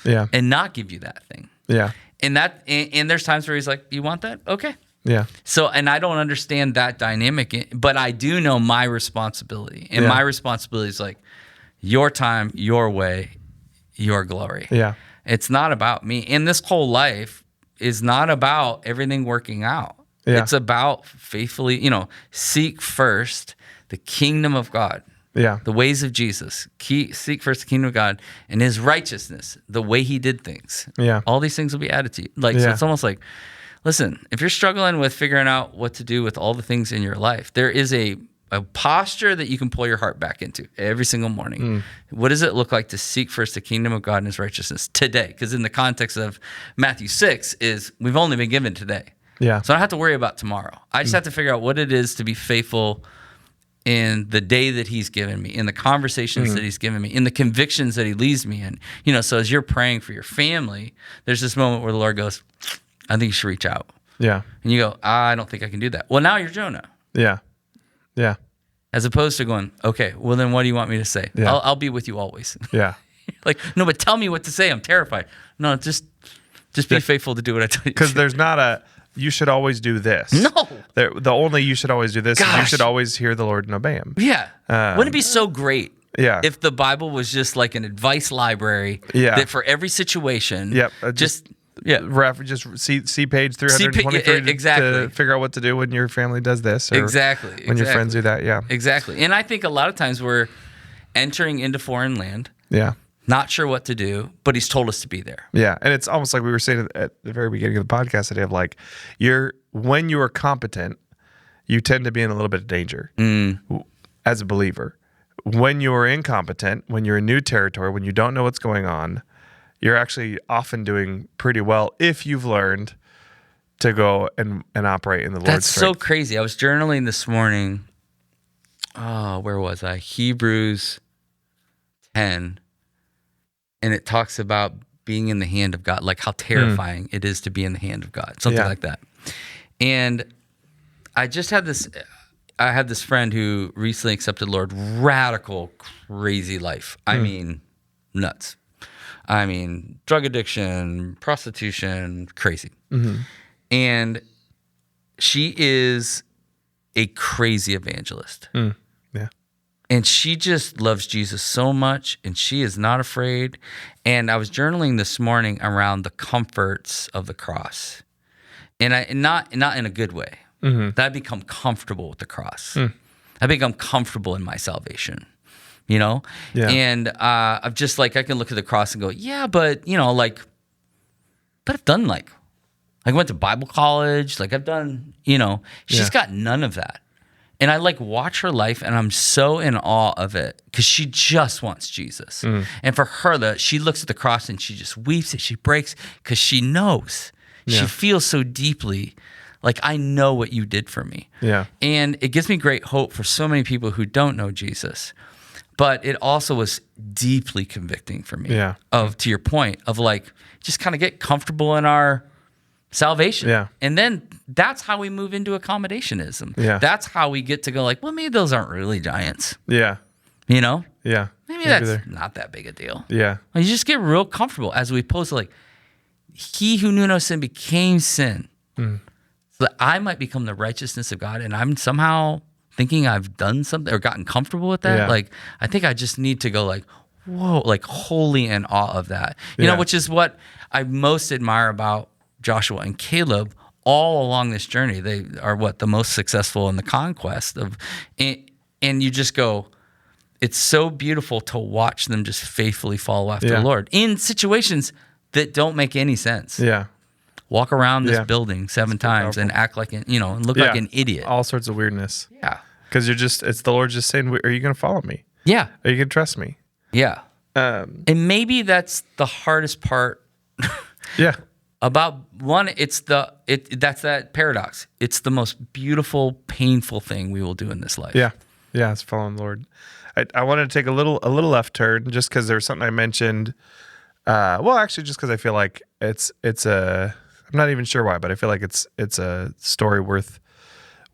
and not give you that thing. Yeah. And there's times where he's like, you want that? Okay. Yeah. So, and I don't understand that dynamic, but I do know my responsibility. And my responsibility is like, your time, your way, your glory. Yeah. It's not about me. And this whole life is not about everything working out. Yeah. It's about faithfully, seek first the kingdom of God. Yeah. The ways of Jesus. Seek first the kingdom of God and his righteousness, the way he did things. Yeah. All these things will be added to you. So it's almost like, listen, if you're struggling with figuring out what to do with all the things in your life, there is a posture that you can pull your heart back into every single morning. What does it look like to seek first the kingdom of God and his righteousness today? Because in the context of Matthew 6 is we've only been given today. Yeah. So I don't have to worry about tomorrow. I just have to figure out what it is to be faithful in the day that he's given me, in the conversations that he's given me, in the convictions that he leads me in. So as you're praying for your family, there's this moment where the Lord goes, I think you should reach out. Yeah. And you go, I don't think I can do that. Well, now you're Jonah. Yeah. Yeah. As opposed to going, okay, well then what do you want me to say? Yeah. I'll be with you always. Yeah. Like, no, but tell me what to say. I'm terrified. No, just be faithful to do what I tell you. Because there's not you should always do this. No. The only you should always do this is you Gosh. should always hear the Lord and obey him. Yeah. Wouldn't it be so great Yeah. if the Bible was just like an advice library Yeah. that for every situation, Yep. just see page 323 exactly. to figure out what to do when your family does this. Or Exactly. When your friends do that. Yeah. Exactly. And I think a lot of times we're entering into foreign land. Yeah. Not sure what to do, but he's told us to be there. Yeah. And it's almost like we were saying at the very beginning of the podcast today of like, when you are competent, you tend to be in a little bit of danger as a believer. When you are incompetent, when you're in new territory, when you don't know what's going on, you're actually often doing pretty well if you've learned to go and operate in the Lord's That's strength. so crazy. I was journaling this morning. Oh, where was I? Hebrews 10. And it talks about being in the hand of God, like how terrifying it is to be in the hand of God, something like that. And I just had I had this friend who recently accepted the Lord, radical, crazy life. I mean, nuts. I mean, drug addiction, prostitution, crazy. And she is a crazy evangelist. Yeah. And she just loves Jesus so much, and she is not afraid. And I was journaling this morning around the comforts of the cross, and not in a good way. That I become comfortable with the cross. I become comfortable in my salvation. You know, and I'm just like I can look at the cross and go, yeah, but but I've done I went to Bible college, I've done, she's got none of that. And I watch her life, and I'm so in awe of it because she just wants Jesus. And for her, she looks at the cross and she just weeps and she breaks because she knows. She feels so deeply I know what you did for me. Yeah. And it gives me great hope for so many people who don't know Jesus. But it also was deeply convicting for me. Yeah. To your point of just kind of get comfortable in our salvation. Yeah. And then that's how we move into accommodationism. Yeah. That's how we get to go well, maybe those aren't really giants. Yeah. Yeah. Maybe That's not that big a deal. Yeah. You just get real comfortable as we opposed to he who knew no sin became sin. So that I might become the righteousness of God, and I'm somehow thinking I've done something or gotten comfortable with that. Yeah. I think I just need to go whoa, wholly in awe of that. You know, which is what I most admire about Joshua and Caleb all along this journey. They are the most successful in the conquest of, and you just go, it's so beautiful to watch them just faithfully follow after the Lord in situations that don't make any sense. Yeah. Walk around this building 7 times and act and look like an idiot. All sorts of weirdness. Yeah. Because it's the Lord just saying, are you going to follow me? Yeah. Are you going to trust me? Yeah. And maybe that's the hardest part. Yeah. About one, that's that paradox. It's the most beautiful, painful thing we will do in this life. Yeah. Yeah. It's following the Lord. I wanted to take a little left turn just because there was something I mentioned. Actually, just because I feel like it's I'm not even sure why, but I feel like it's a story worth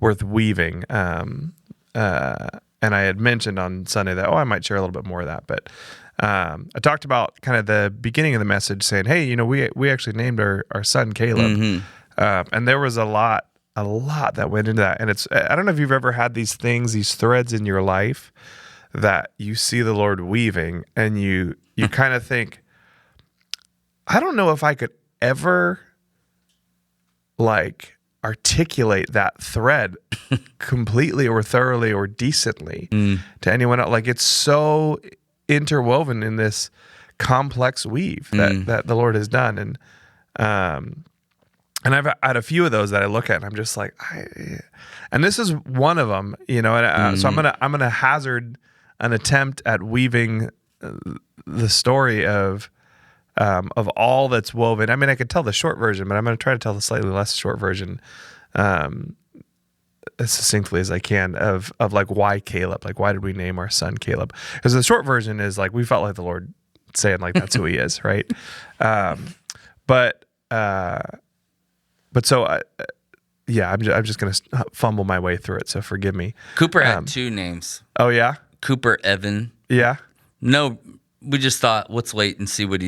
weaving. And I had mentioned on Sunday that, I might share a little bit more of that. But I talked about kind of the beginning of the message saying, hey, we actually named our son Caleb. And there was a lot that went into that. And I don't know if you've ever had these threads in your life that you see the Lord weaving and you kind of think, I don't know if I could ever articulate that thread completely or thoroughly or decently to anyone else. It's so interwoven in this complex weave that the Lord has done. And I've had a few of those that I look at and I'm just and this is one of them, and so I'm going to hazard an attempt at weaving the story of all that's woven. I mean, I could tell the short version, but I'm going to try to tell the slightly less short version as succinctly as I can of why Caleb, why did we name our son Caleb? Because the short version is we felt like the Lord saying that's who he is, right? But so I'm just going to fumble my way through it, so forgive me. Cooper had 2 names. Oh yeah? Cooper Evan. Yeah. No, we just thought, let's wait and see what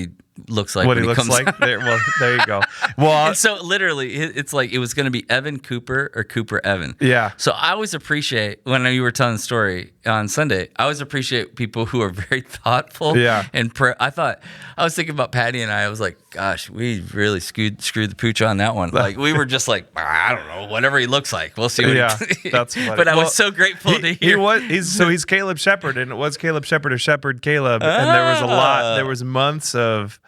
looks like what when he looks comes like. out. There you go. Well, And so literally, it's like it was going to be Evan Cooper or Cooper Evan. Yeah. So I always appreciate when you were telling the story on Sunday. I always appreciate people who are very thoughtful. Yeah. And I was thinking about Patty and I was like, gosh, we really screwed the pooch on that one. Like we were just like, I don't know, whatever he looks like, we'll see. That's funny. But I was so grateful to hear. He's Caleb Shepherd, and it was Caleb Shepherd or Shepherd Caleb, and there was months of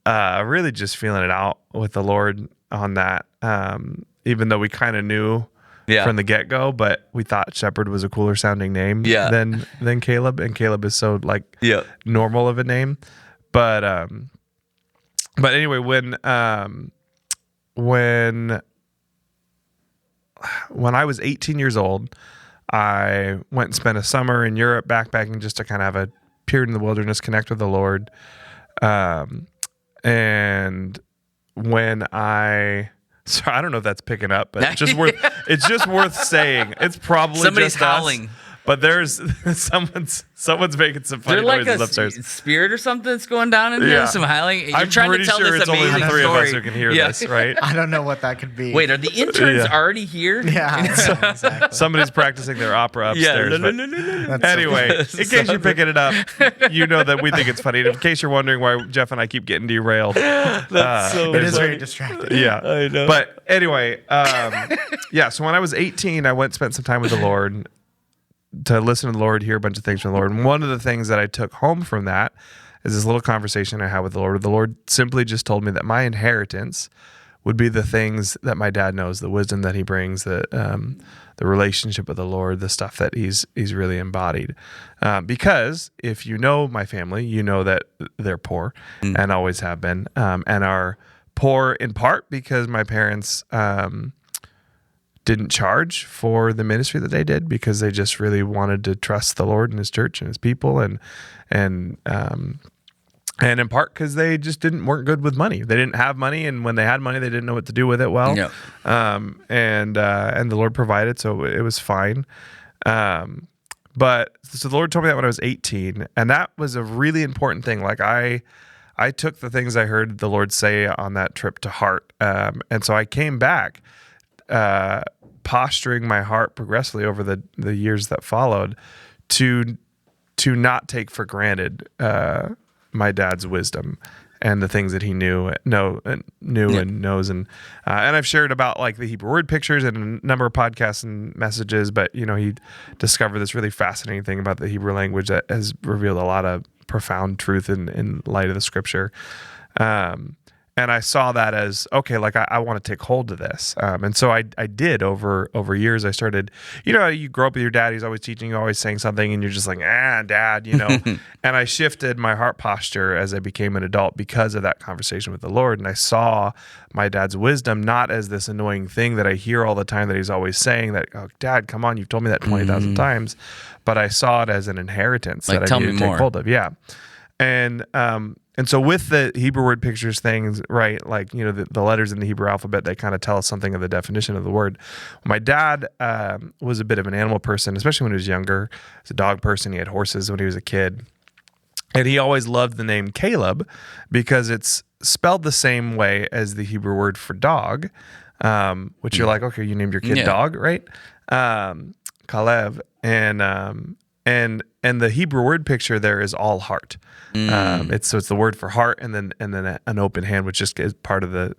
really just feeling it out with the Lord on that. Even though we kind of knew from the get go, but we thought Shepherd was a cooler sounding name than Caleb, and Caleb is so normal of a name. But anyway, when I was 18 years old, I went and spent a summer in Europe backpacking just to kind of have a period in the wilderness, connect with the Lord. And when I don't know if that's picking up, but it's just worth saying. It's probably somebody's just howling. Us, but there's someone's making some funny like noises a upstairs. Spirit or something that's going down in here. Some howling. You're I'm trying pretty to tell sure this it's only amazing the three story. of us who can hear this, right? I don't know what that could be. Wait, are the interns already here? Yeah, exactly. Somebody's practicing their opera upstairs. But anyway, in case you're picking it up, you know that we think it's funny. And in case you're wondering why Jeff and I keep getting derailed, it is very distracting. Yeah, I know. But anyway, so when I was 18, I went and spent some time with the Lord to listen to the Lord, hear a bunch of things from the Lord. And one of the things that I took home from that is this little conversation I had with the Lord. The Lord simply just told me that my inheritance would be the things that my dad knows, the wisdom that he brings, the relationship with the Lord, the stuff that he's really embodied. Because if you know my family, you know that they're poor and always have been, and are poor in part because my parents didn't charge for the ministry that they did because they just really wanted to trust the Lord and his church and his people, and in part because they just weren't good with money. They didn't have money, and when they had money, they didn't know what to do with it well. No. And the Lord provided, so it was fine. But so the Lord told me that when I was 18, and that was a really important thing. Like I took the things I heard the Lord say on that trip to heart, and so I came back posturing my heart progressively over the years that followed to not take for granted my dad's wisdom and the things that he knew and knows. And I've shared about like the Hebrew word pictures and a number of podcasts and messages, but he discovered this really fascinating thing about the Hebrew language that has revealed a lot of profound truth in light of the scripture. And I saw that as, okay, like I want to take hold of this. And so I did over years. I started, you grow up with your dad, he's always teaching you, always saying something, and you're just like, dad, And I shifted my heart posture as I became an adult because of that conversation with the Lord. And I saw my dad's wisdom not as this annoying thing that I hear all the time that he's always saying that, oh, Dad, come on, you've told me that 20,000 times. But I saw it as an inheritance that I needed to take hold of. Yeah. And so with the Hebrew word pictures things, right, like, the letters in the Hebrew alphabet, they kind of tell us something of the definition of the word. My dad was a bit of an animal person, especially when he was younger. He was a dog person. He had horses when he was a kid. And he always loved the name Caleb because it's spelled the same way as the Hebrew word for dog, which you're like, okay, you named your kid dog, right? Caleb. And the Hebrew word picture there is all heart. It's the word for heart, and then an open hand, which just is part of the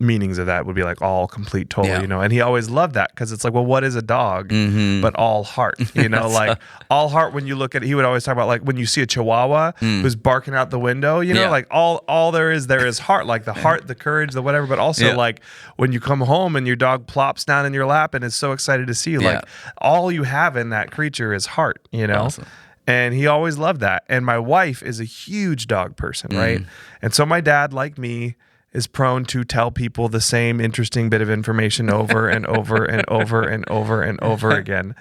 meanings of that would be like all, complete, total. And he always loved that because it's like, well, what is a dog but all heart? Like all heart. When you look at it, he would always talk about like when you see a Chihuahua who's barking out the window, like all there is heart, like the heart, the courage, the whatever. But also like when you come home and your dog plops down in your lap and is so excited to see you, like all you have in that creature is heart. Awesome. And he always loved that. And my wife is a huge dog person, right? And so my dad, like me, is prone to tell people the same interesting bit of information over and over and over and over and over again.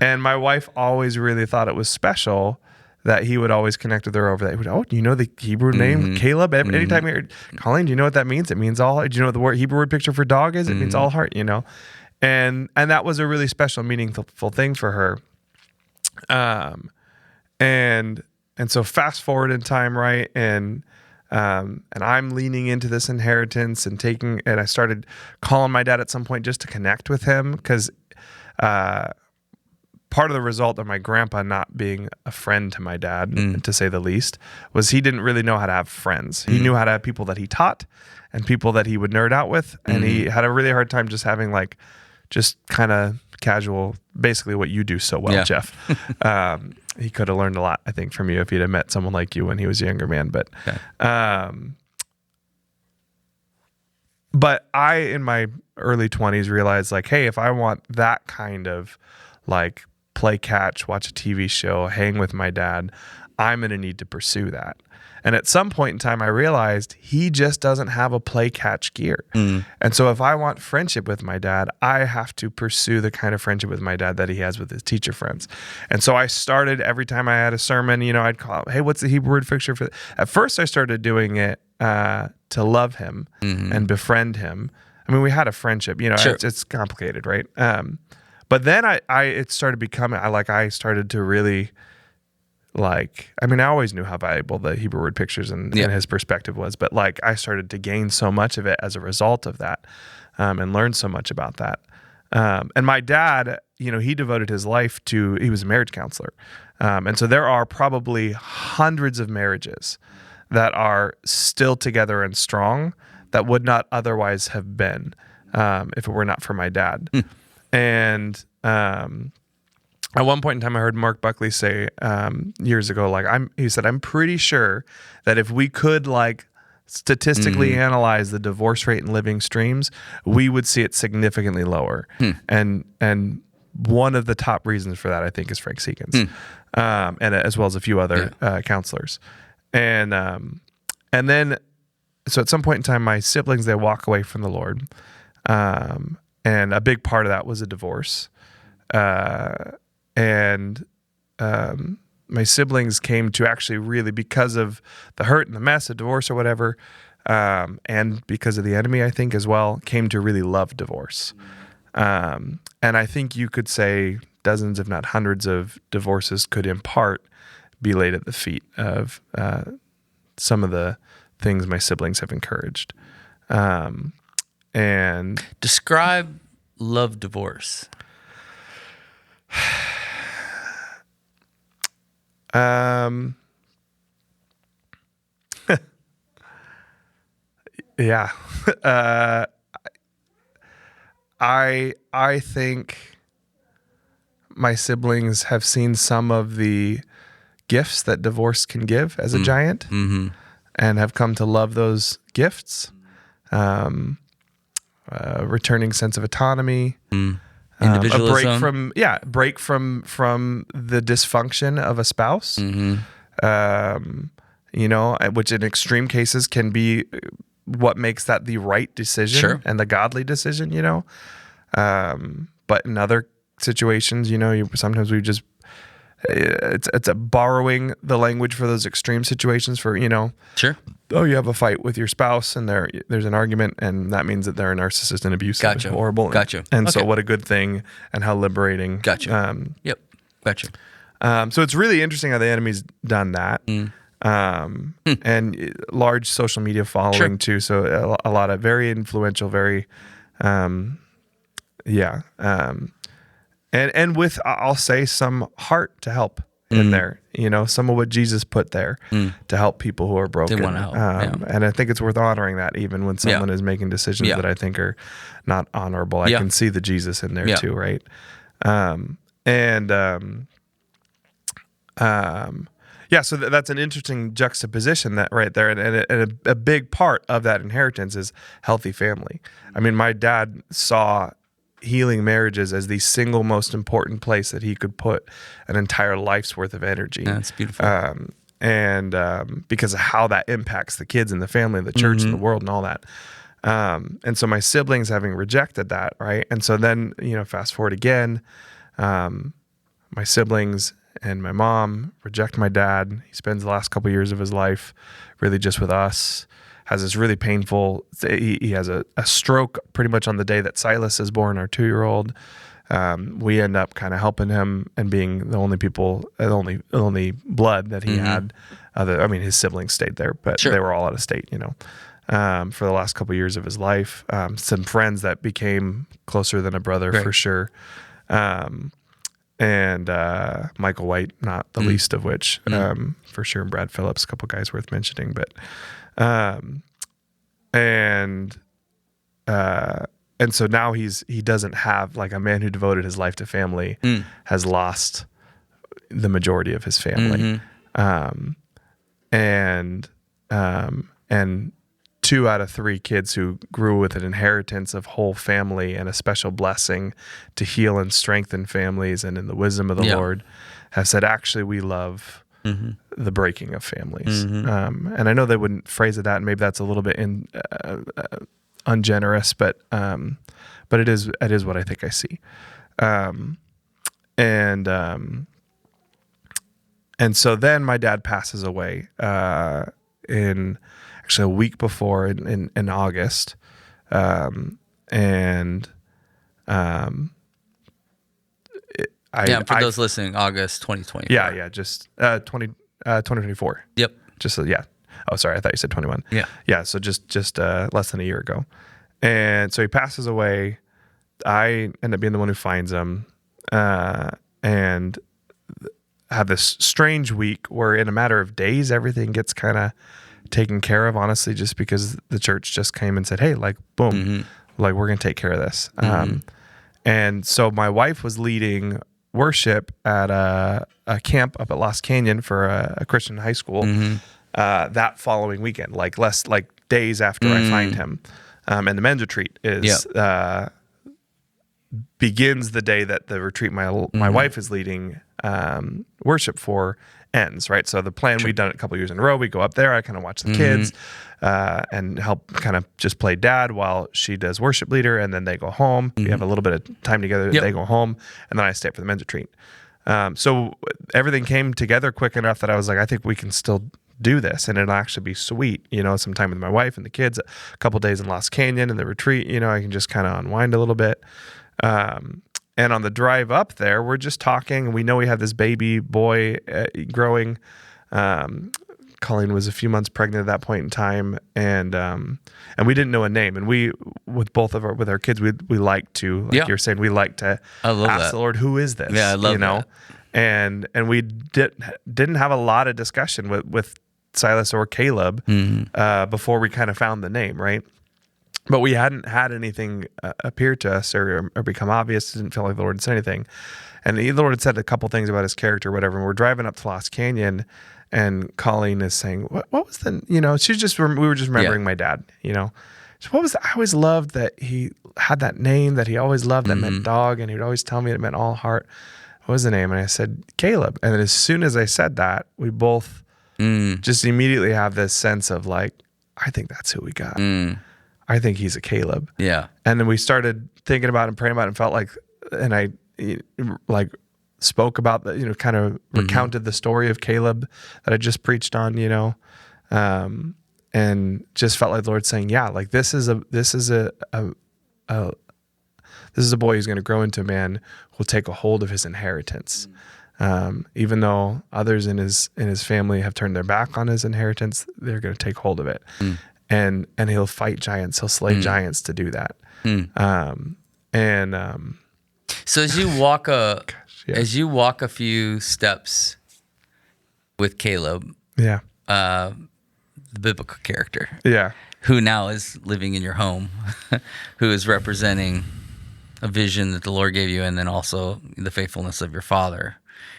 And my wife always really thought it was special that he would always connect with her over that. He would, the Hebrew name Caleb? Anytime you hear Colleen, do you know what that means? It means all heart. Do you know what the Hebrew word picture for dog is? It means all heart, And that was a really special, meaningful thing for her. And And so fast forward in time, right? And I'm leaning into this inheritance and I started calling my dad at some point just to connect with him, because part of the result of my grandpa not being a friend to my dad, to say the least, was he didn't really know how to have friends. He knew how to have people that he taught and people that he would nerd out with. And he had a really hard time just having like, just kind of casual, basically what you do so well, Jeff. He could have learned a lot, I think, from you if he'd have met someone like you when he was a younger man. But, but I, in my early 20s, realized like, hey, if I want that kind of like play catch, watch a TV show, hang with my dad, I'm going to need to pursue that. And at some point in time, I realized he just doesn't have a play catch gear. And so if I want friendship with my dad, I have to pursue the kind of friendship with my dad that he has with his teacher friends. And so I started, every time I had a sermon, I'd call, hey, what's the Hebrew word fixture for that? At first I started doing it to love him and befriend him. I mean, we had a friendship, Sure. it's complicated, right? But then it started becoming, I started to really, I always knew how valuable the Hebrew word pictures and his perspective was, but I started to gain so much of it as a result of that, and learn so much about that. And my dad, he devoted his life he was a marriage counselor. And so there are probably hundreds of marriages that are still together and strong that would not otherwise have been, if it were not for my dad. And, at one point in time, I heard Mark Buckley say years ago, he said, I'm pretty sure that if we could statistically analyze the divorce rate in living streams, we would see it significantly lower. And one of the top reasons for that, I think, is Frank Seekins, and as well as a few other counselors. And then, so at some point in time, my siblings, they walk away from the Lord, and a big part of that was a divorce. And my siblings came to actually really, because of the hurt and the mess of divorce or whatever, and because of the enemy, I think as well, came to really love divorce. And I think you could say dozens, if not hundreds, of divorces could in part be laid at the feet of some of the things my siblings have encouraged. And describe love divorce. Yeah. I think my siblings have seen some of the gifts that divorce can give as a giant, and have come to love those gifts. Returning sense of autonomy, individualism, a break from the dysfunction of a spouse, which in extreme cases can be what makes that the right decision and the godly decision, but in other situations, sometimes we just, it's a borrowing the language for those extreme situations for, oh, you have a fight with your spouse and there's an argument, and that means that they're a narcissist and abusive and horrible. Gotcha. And so what a good thing and how liberating. Gotcha. Gotcha. So it's really interesting how the enemy's done that. And large social media following too. So a lot of very influential, very, and with, I'll say, some heart to help in there, some of what Jesus put there to help people who are broken. They want to help. And I think it's worth honoring that, even when someone is making decisions that I think are not honorable. I can see the Jesus in there too, right? So that's an interesting juxtaposition that right there, and a big part of that inheritance is healthy family. I mean, my dad saw healing marriages as the single most important place that he could put an entire life's worth of energy. That's beautiful. Because of how that impacts the kids and the family and the church and the world and all that. And so my siblings having rejected that, right? And so then, fast forward again, my siblings and my mom reject my dad. He spends the last couple of years of his life really just with us. Has this really painful, he has a stroke pretty much on the day that Silas is born, our 2-year-old. we end up kind of helping him and being the only people, the only blood that he had. His siblings stayed there, but Sure. they were all out of state, for the last couple of years of his life. Some friends that became closer than a brother for sure. And Michael White, not the least of which, for sure. And Brad Phillips, a couple guys worth mentioning, but, and so now he doesn't have, like, a man who devoted his life to family has lost the majority of his family. And 2 out of 3 kids who grew with an inheritance of whole family and a special blessing to heal and strengthen families and in the wisdom of the Lord have said, actually, we love the breaking of families. And I know they wouldn't phrase it that, and maybe that's a little bit ungenerous, but it is what I think I see. And so then my dad passes away in actually a week before in August. For those listening, August 2020. Yeah, just 2024. Yep. Just yeah. Oh, sorry, I thought you said 21. Yeah. Yeah, so just less than a year ago. And so he passes away. I end up being the one who finds him, and have this strange week where in a matter of days, everything gets kind of taken care of, honestly, just because the church just came and said, hey, like, boom, like, we're going to take care of this. And so my wife was leading worship at a camp up at Lost Canyon for a Christian high school that following weekend, like days after I find him. And the men's retreat begins the day that the retreat my wife is leading worship for ends, right? So the plan, we've done it a couple of years in a row. We go up there, I kind of watch the kids and help kind of just play dad while she does worship leader, and then they go home. We have a little bit of time together. They go home, and then I stay for the men's retreat. So everything came together quick enough that I was like, I think we can still do this, and it'll actually be sweet, some time with my wife and the kids, a couple of days in Lost Canyon and the retreat, I can just kind of unwind a little bit. And on the drive up there, we're just talking, and we know we have this baby boy growing. Colleen was a few months pregnant at that point in time, and we didn't know a name. And we, with our kids, we like to, like you're saying, we like to ask the Lord, who is this? Yeah, I love that. And we didn't have a lot of discussion with Silas or Caleb before we kind of found the name, right? But we hadn't had anything appear to us or become obvious. It didn't feel like the Lord had said anything. And the Lord had said a couple things about his character or whatever. And we're driving up to Lost Canyon, and Colleen is saying, what was the, we were just remembering my dad, So what was I always loved that he had that name that he always loved that meant dog. And he'd always tell me it meant all heart. What was the name? And I said, Caleb. And then as soon as I said that, we both just immediately have this sense of like, I think that's who we got. I think he's a Caleb. Yeah. And then we started thinking about it and praying about it and felt like, and I like spoke about the, kind of recounted the story of Caleb that I just preached on, and just felt like the Lord saying, yeah, like this is a boy who's going to grow into a man who will take a hold of his inheritance. Even though others in his family have turned their back on his inheritance, they're going to take hold of it. And he'll fight giants. He'll slay giants to do that. So as you walk a few steps with Caleb, the biblical character, who now is living in your home, who is representing a vision that the Lord gave you, and then also the faithfulness of your father.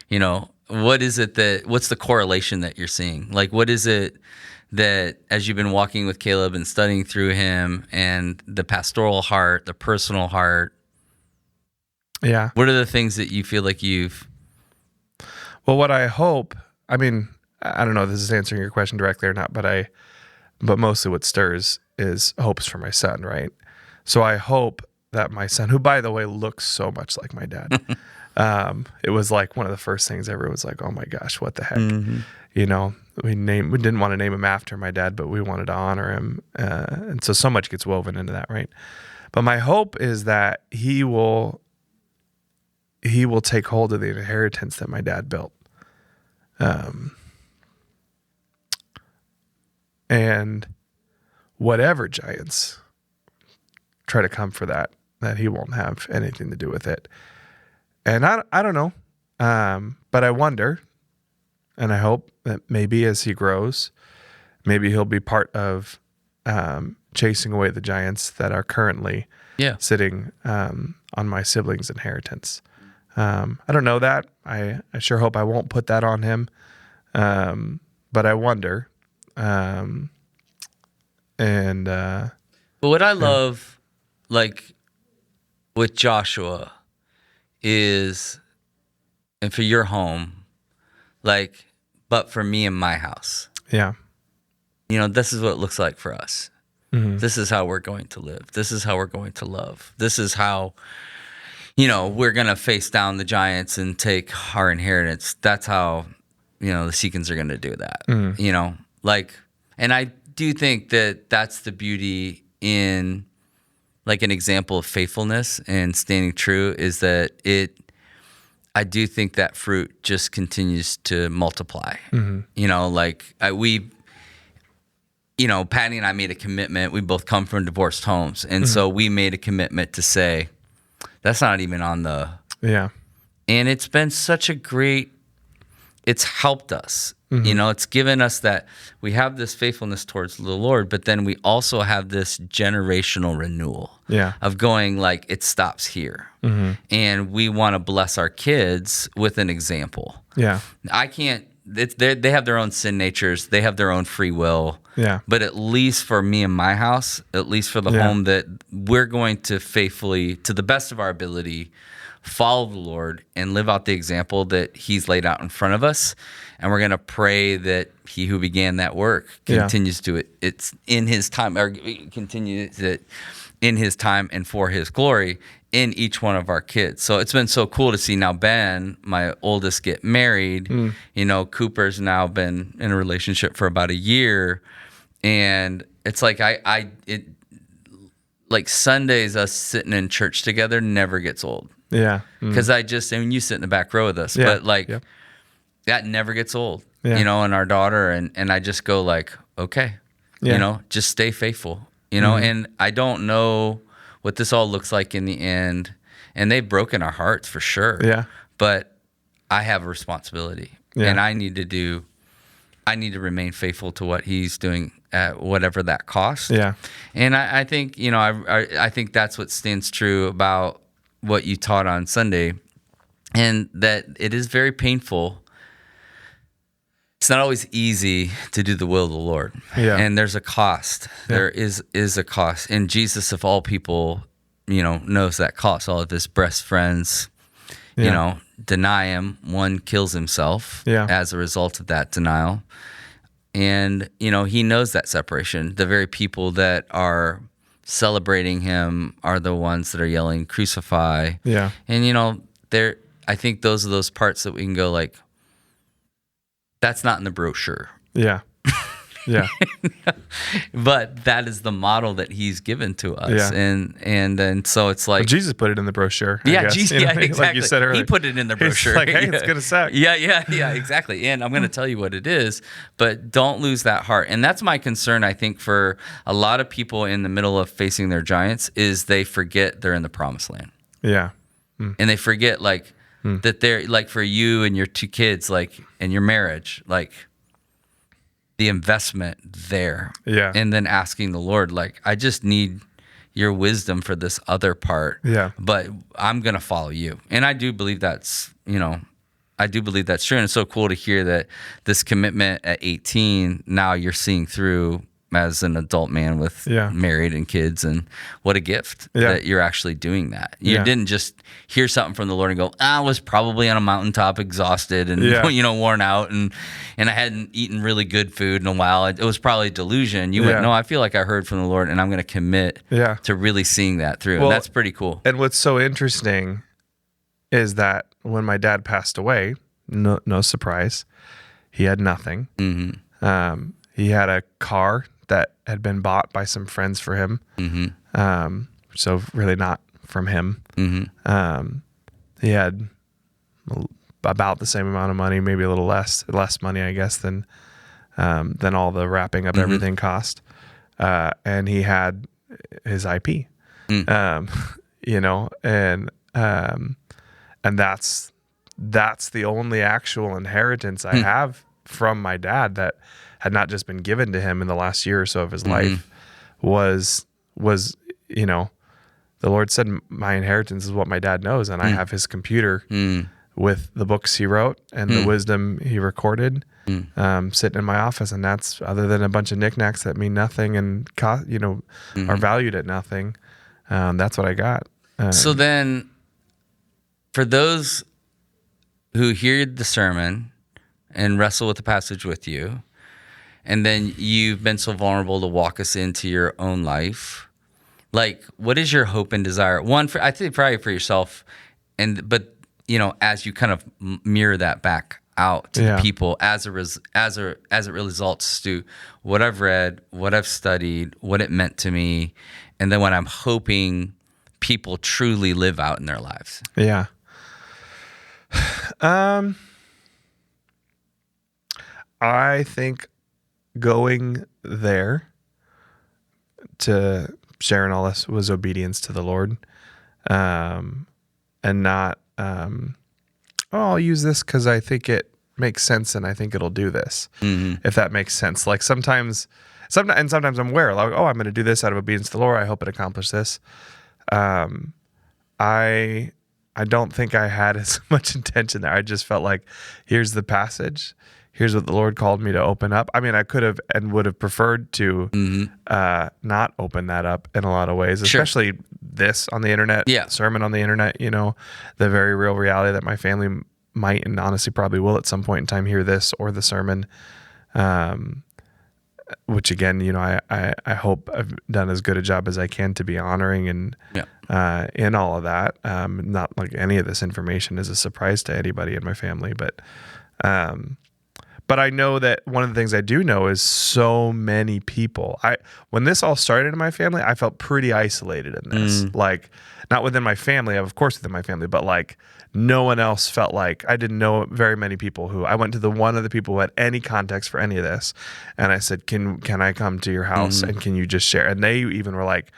What's the correlation that you're seeing? Like, what is it that as you've been walking with Caleb and studying through him and the pastoral heart, the personal heart, what are the things that you feel like you've... Well, what I hope, I don't know if this is answering your question directly or not, but mostly what stirs is hopes for my son, right? So I hope that my son, who by the way looks so much like my dad, it was like one of the first things ever was like, oh my gosh, what the heck? We didn't want to name him after my dad, but we wanted to honor him. And so much gets woven into that, right? But my hope is that he will he will take hold of the inheritance that my dad built. And whatever giants try to come for that he won't have anything to do with it. And I don't know. But I wonder, and I hope that maybe as he grows, maybe he'll be part of chasing away the giants that are currently sitting on my siblings' inheritance. I don't know that. I sure hope I won't put that on him. But I wonder. But what I love, like with Joshua, is, and for your home, like, but for me and my house. Yeah. This is what it looks like for us. Mm-hmm. This is how we're going to live. This is how we're going to love. This is how, we're going to face down the giants and take our inheritance. That's how, the Seekins are going to do that. Mm-hmm. And I do think that that's the beauty in, like, an example of faithfulness and standing true, is that I do think that fruit just continues to multiply. Mm-hmm. Patty and I made a commitment. We both come from divorced homes. And so we made a commitment to say, that's not even on the... Yeah. And it's been such a great... It's helped us. Mm-hmm. It's given us that we have this faithfulness towards the Lord, but then we also have this generational renewal of going, like, it stops here. Mm-hmm. And we want to bless our kids with an example. Yeah. I can't... They have their own sin natures. They have their own free will. Yeah. But at least for me and my house, at least for the home, that we're going to faithfully, to the best of our ability, follow the Lord and live out the example that He's laid out in front of us. And we're going to pray that He who began that work continues to it. It's in His time, or continues it in His time and for His glory in each one of our kids. So it's been so cool to see now Ben, my oldest, get married. Cooper's now been in a relationship for about a year. And it's like like Sundays, us sitting in church together never gets old. Yeah. Because you sit in the back row with us, but that never gets old, and our daughter, and I just go like, okay, just stay faithful, and I don't know what this all looks like in the end, and they've broken our hearts for sure. Yeah. But I have a responsibility, and I need to remain faithful to what He's doing at whatever that cost. Yeah. And I think, I think that's what stands true about what you taught on Sunday, and that it is very painful. It's not always easy to do the will of the Lord. Yeah. And there's a cost. Yeah. There is a cost. And Jesus, of all people, knows that cost. All of His best friends, deny Him. One kills himself as a result of that denial. And, He knows that separation. The very people that are celebrating Him are the ones that are yelling, crucify. Yeah. And, I think those are those parts that we can go like, that's not in the brochure. Yeah. Yeah. But that is the model that He's given to us. Yeah. And so it's like, well, Jesus put it in the brochure. Yeah, Jesus, exactly. Like you said earlier. He put it in the brochure. He's like, hey, it's gonna suck. Yeah, exactly. And I'm gonna tell you what it is, but don't lose that heart. And that's my concern, I think, for a lot of people in the middle of facing their giants, is they forget they're in the promised land. Yeah. And they forget that they're like, for you and your two kids, like, and your marriage, like, the investment there. Yeah. And then asking the Lord, like, I just need your wisdom for this other part. Yeah. But I'm going to follow you. And I do believe that's true. And it's so cool to hear that this commitment at 18, now you're seeing through as an adult man with married and kids, and what a gift that you're actually doing that. You didn't just hear something from the Lord and go, I was probably on a mountaintop exhausted and worn out, and I hadn't eaten really good food in a while. It was probably delusion. You went, no, I feel like I heard from the Lord, and I'm going to commit to really seeing that through. Well, and that's pretty cool. And what's so interesting is that when my dad passed away, no surprise, he had nothing. Mm-hmm. He had a car that had been bought by some friends for him. Mm-hmm. So really not from him. Mm-hmm. he had about the same amount of money, maybe a little less money, I guess, than all the wrapping up everything cost. And he had his IP, you know, and that's the only actual inheritance I have from my dad that had not just been given to him in the last year or so of his life was, you know, the Lord said, my inheritance is what my dad knows. And I have his computer with the books he wrote and the wisdom he recorded, sitting in my office. And that's, other than a bunch of knickknacks that mean nothing and are valued at nothing. That's what I got. So then, for those who hear the sermon and wrestle with the passage with you, and then you've been so vulnerable to walk us into your own life, like, what is your hope and desire? One, I think probably for yourself, but you know, as you kind of mirror that back out to the people, as it results to what I've read, what I've studied, what it meant to me, and then what I'm hoping people truly live out in their lives. Yeah. I think going there to sharing all this was obedience to the Lord, and not, I'll use this because I think it makes sense and I think it'll do this, if that makes sense. Like sometimes I'm aware, like, I'm going to do this out of obedience to the Lord. I hope it accomplishes this. I don't think I had as much intention there. I just felt like, here's the passage. Here's what the Lord called me to open up. I mean, I could have and would have preferred to not open that up in a lot of ways, especially this on the internet, sermon on the internet, you know, the very real reality that my family might and honestly probably will at some point in time hear this or the sermon, which again, you know, I hope I've done as good a job as I can to be honoring and in all of that. Not like any of this information is a surprise to anybody in my family, but I know that one of the things I do know is so many people. When this all started in my family, I felt pretty isolated in this. Like, not within my family, of course within my family, but like no one else felt like, I didn't know very many people who, I went to the one of the people who had any context for any of this. And I said, can I come to your house and can you just share? And they even were like,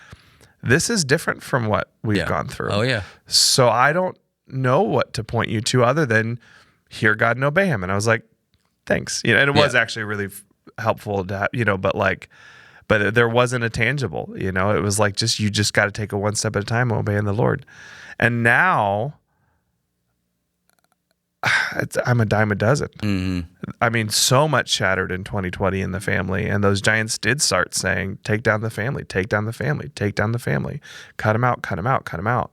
this is different from what we've gone through. Oh yeah. So I don't know what to point you to other than hear God and obey him. And I was like, thanks. You know, and it was actually really helpful to have, you know, but there wasn't a tangible, you know, it was like, you just got to take it one step at a time, obeying the Lord. And now I'm a dime a dozen. I mean, so much shattered in 2020 in the family. And those giants did start saying, take down the family, take down the family, take down the family, cut them out, cut them out, cut them out.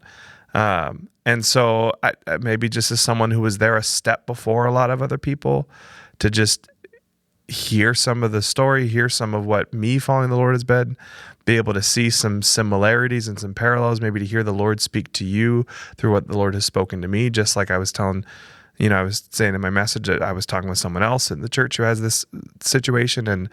And so I maybe just as someone who was there a step before a lot of other people, to just hear some of the story, hear some of what me following the Lord has been, be able to see some similarities and some parallels, maybe to hear the Lord speak to you through what the Lord has spoken to me, just like I was telling, you know, I was saying in my message that I was talking with someone else in the church who has this situation, and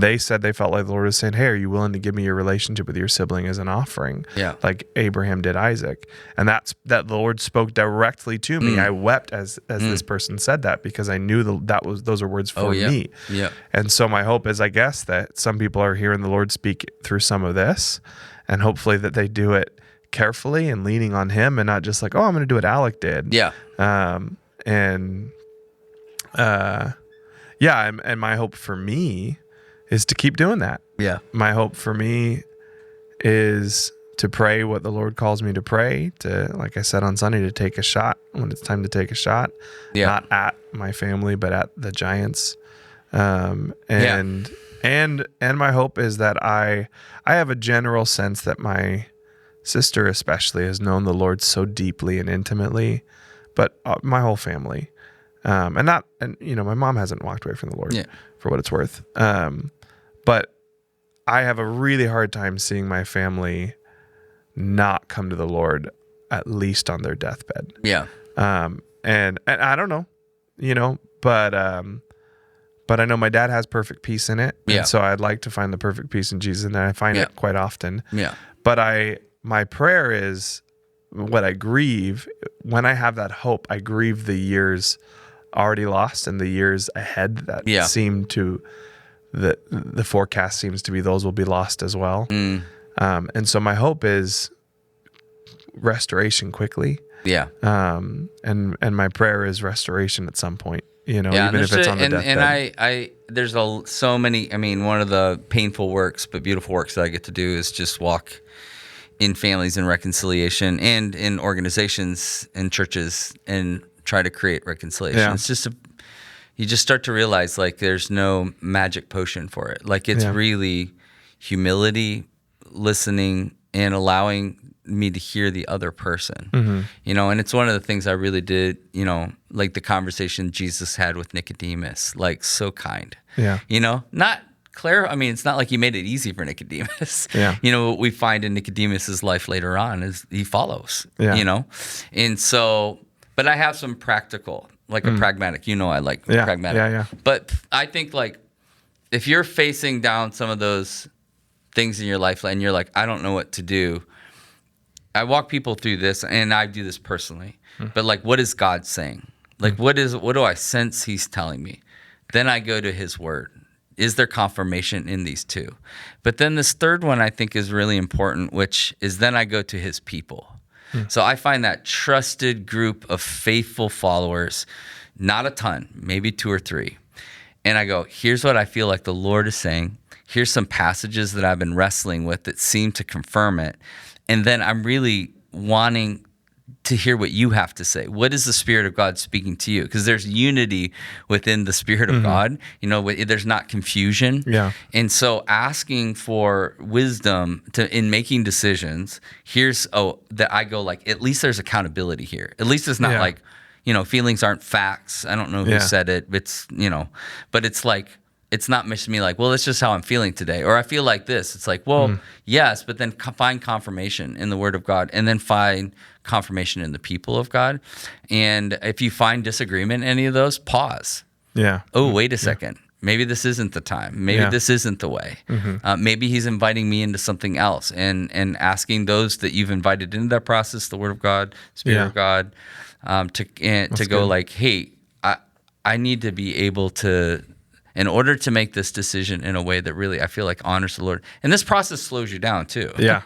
they said they felt like the Lord was saying, hey, are you willing to give me your relationship with your sibling as an offering? Yeah. Like Abraham did Isaac. And that the Lord spoke directly to me. I wept as this person said that, because I knew those are words for me. Yeah. And so my hope is, I guess, that some people are hearing the Lord speak through some of this, and hopefully that they do it carefully and leaning on him and not just like, oh, I'm going to do what Alec did. Yeah. And my hope for me is to keep doing that. Yeah. My hope for me is to pray what the Lord calls me to pray, to, like I said on Sunday, to take a shot when it's time to take a shot. Yeah. Not at my family, but at the giants. And my hope is that I have a general sense that my sister especially has known the Lord so deeply and intimately, but my whole family, and you know, my mom hasn't walked away from the Lord for what it's worth. But I have a really hard time seeing my family not come to the Lord, at least on their deathbed. Yeah. And I don't know, you know, but I know my dad has perfect peace in it. Yeah. And so I'd like to find the perfect peace in Jesus, and I find it quite often. Yeah. But my prayer is what I grieve when I have that hope, I grieve the years already lost and the years ahead that seem to, the forecast seems to be those will be lost as well. And so my hope is restoration quickly. Yeah. And my prayer is restoration at some point, even if it's on the deathbed. And I there's so many, I mean, one of the painful works, but beautiful works that I get to do is just walk in families in reconciliation and in organizations and churches and try to create reconciliation. Yeah. It's just you just start to realize like there's no magic potion for it. Like it's really humility, listening, and allowing me to hear the other person, and it's one of the things I really did, like the conversation Jesus had with Nicodemus, like so kind, not clear. I mean, it's not like he made it easy for Nicodemus. What we find in Nicodemus's life later on is he follows, and so, but I have some practical, like a pragmatic, I like pragmatic, but I think like if you're facing down some of those things in your life and you're like, I don't know what to do, I walk people through this, and I do this personally. But like, what is God saying? Like, what do I sense He's telling me? Then I go to His Word. Is there confirmation in these two? But then this third one I think is really important, which is then I go to His people. So I find that trusted group of faithful followers, not a ton, maybe 2 or 3. And I go, here's what I feel like the Lord is saying. Here's some passages that I've been wrestling with that seem to confirm it. And then I'm really wanting to hear what you have to say. What is the Spirit of God speaking to you? Because there's unity within the Spirit of God. There's not confusion. Yeah. And so asking for wisdom in making decisions, that I go like, at least there's accountability here. At least it's not like, feelings aren't facts. I don't know who said it. It's, but it's like, it's not me like, well, that's just how I'm feeling today. Or I feel like this. It's like, well, yes, but then find confirmation in the Word of God, and then find confirmation in the people of God. And if you find disagreement in any of those, pause. Yeah. Oh, wait a second. Maybe this isn't the time. Maybe this isn't the way. Maybe He's inviting me into something else, and asking those that you've invited into that process, the Word of God, Spirit of God, to go good. Like, hey, I need to be able to, in order to make this decision in a way that really I feel like honors the Lord. And this process slows you down too. Yeah.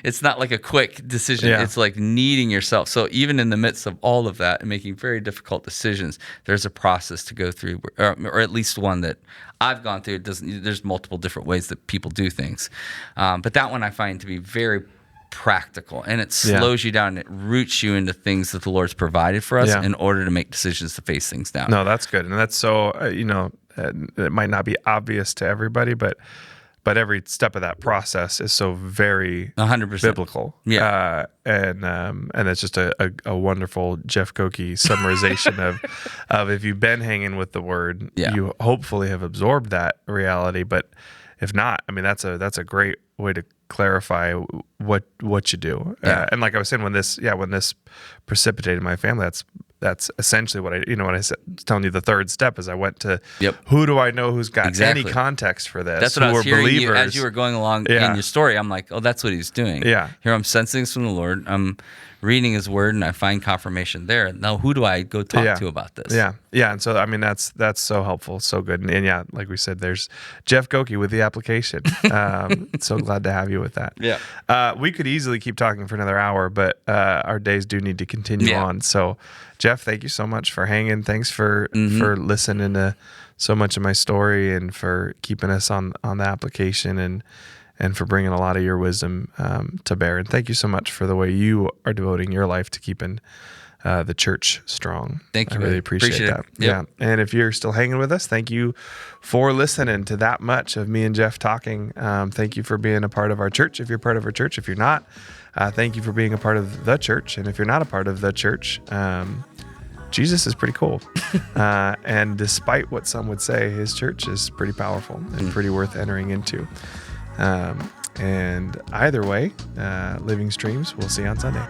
It's not like a quick decision. Yeah. It's like needing yourself. So even in the midst of all of that and making very difficult decisions, there's a process to go through, or at least one that I've gone through. There's multiple different ways that people do things. But that one I find to be very practical, and it slows you down, and it roots you into things that the Lord's provided for us in order to make decisions to face things down. No, that's good. And that's so, it might not be obvious to everybody, but every step of that process is so very 100% biblical. Yeah. And it's just a wonderful Jeff Koke summarization of if you've been hanging with the Word, you hopefully have absorbed that reality. But if not, I mean, that's a great way to clarify what you do. And like I was saying, when this precipitated my family, that's essentially what when I said, telling you the third step is I went to who do I know who's got any context for this? That's what I was hearing you, as you were going along in your story. I'm like, oh, that's what He's doing. Yeah. Here I'm sensing this from the Lord. I'm reading His Word, and I find confirmation there. Now, who do I go talk to about this? Yeah. Yeah. And so, I mean, that's so helpful. So good. And yeah, like we said, there's Jeff Koke with the application. So glad to have you with that. Yeah. We could easily keep talking for another hour, but our days do need to continue on. So Jeff, thank you so much for hanging. Thanks for listening to so much of my story, and for keeping us on the application, and for bringing a lot of your wisdom to bear. And thank you so much for the way you are devoting your life to keeping the church strong. Thank you. I really appreciate that. Yep. Yeah. And if you're still hanging with us, thank you for listening to that much of me and Jeff talking. Thank you for being a part of our church. If you're part of our church, if you're not, thank you for being a part of the church. And if you're not a part of the church, Jesus is pretty cool. And despite what some would say, His church is pretty powerful and pretty worth entering into. And either way, Living Streams, we'll see you on Sunday.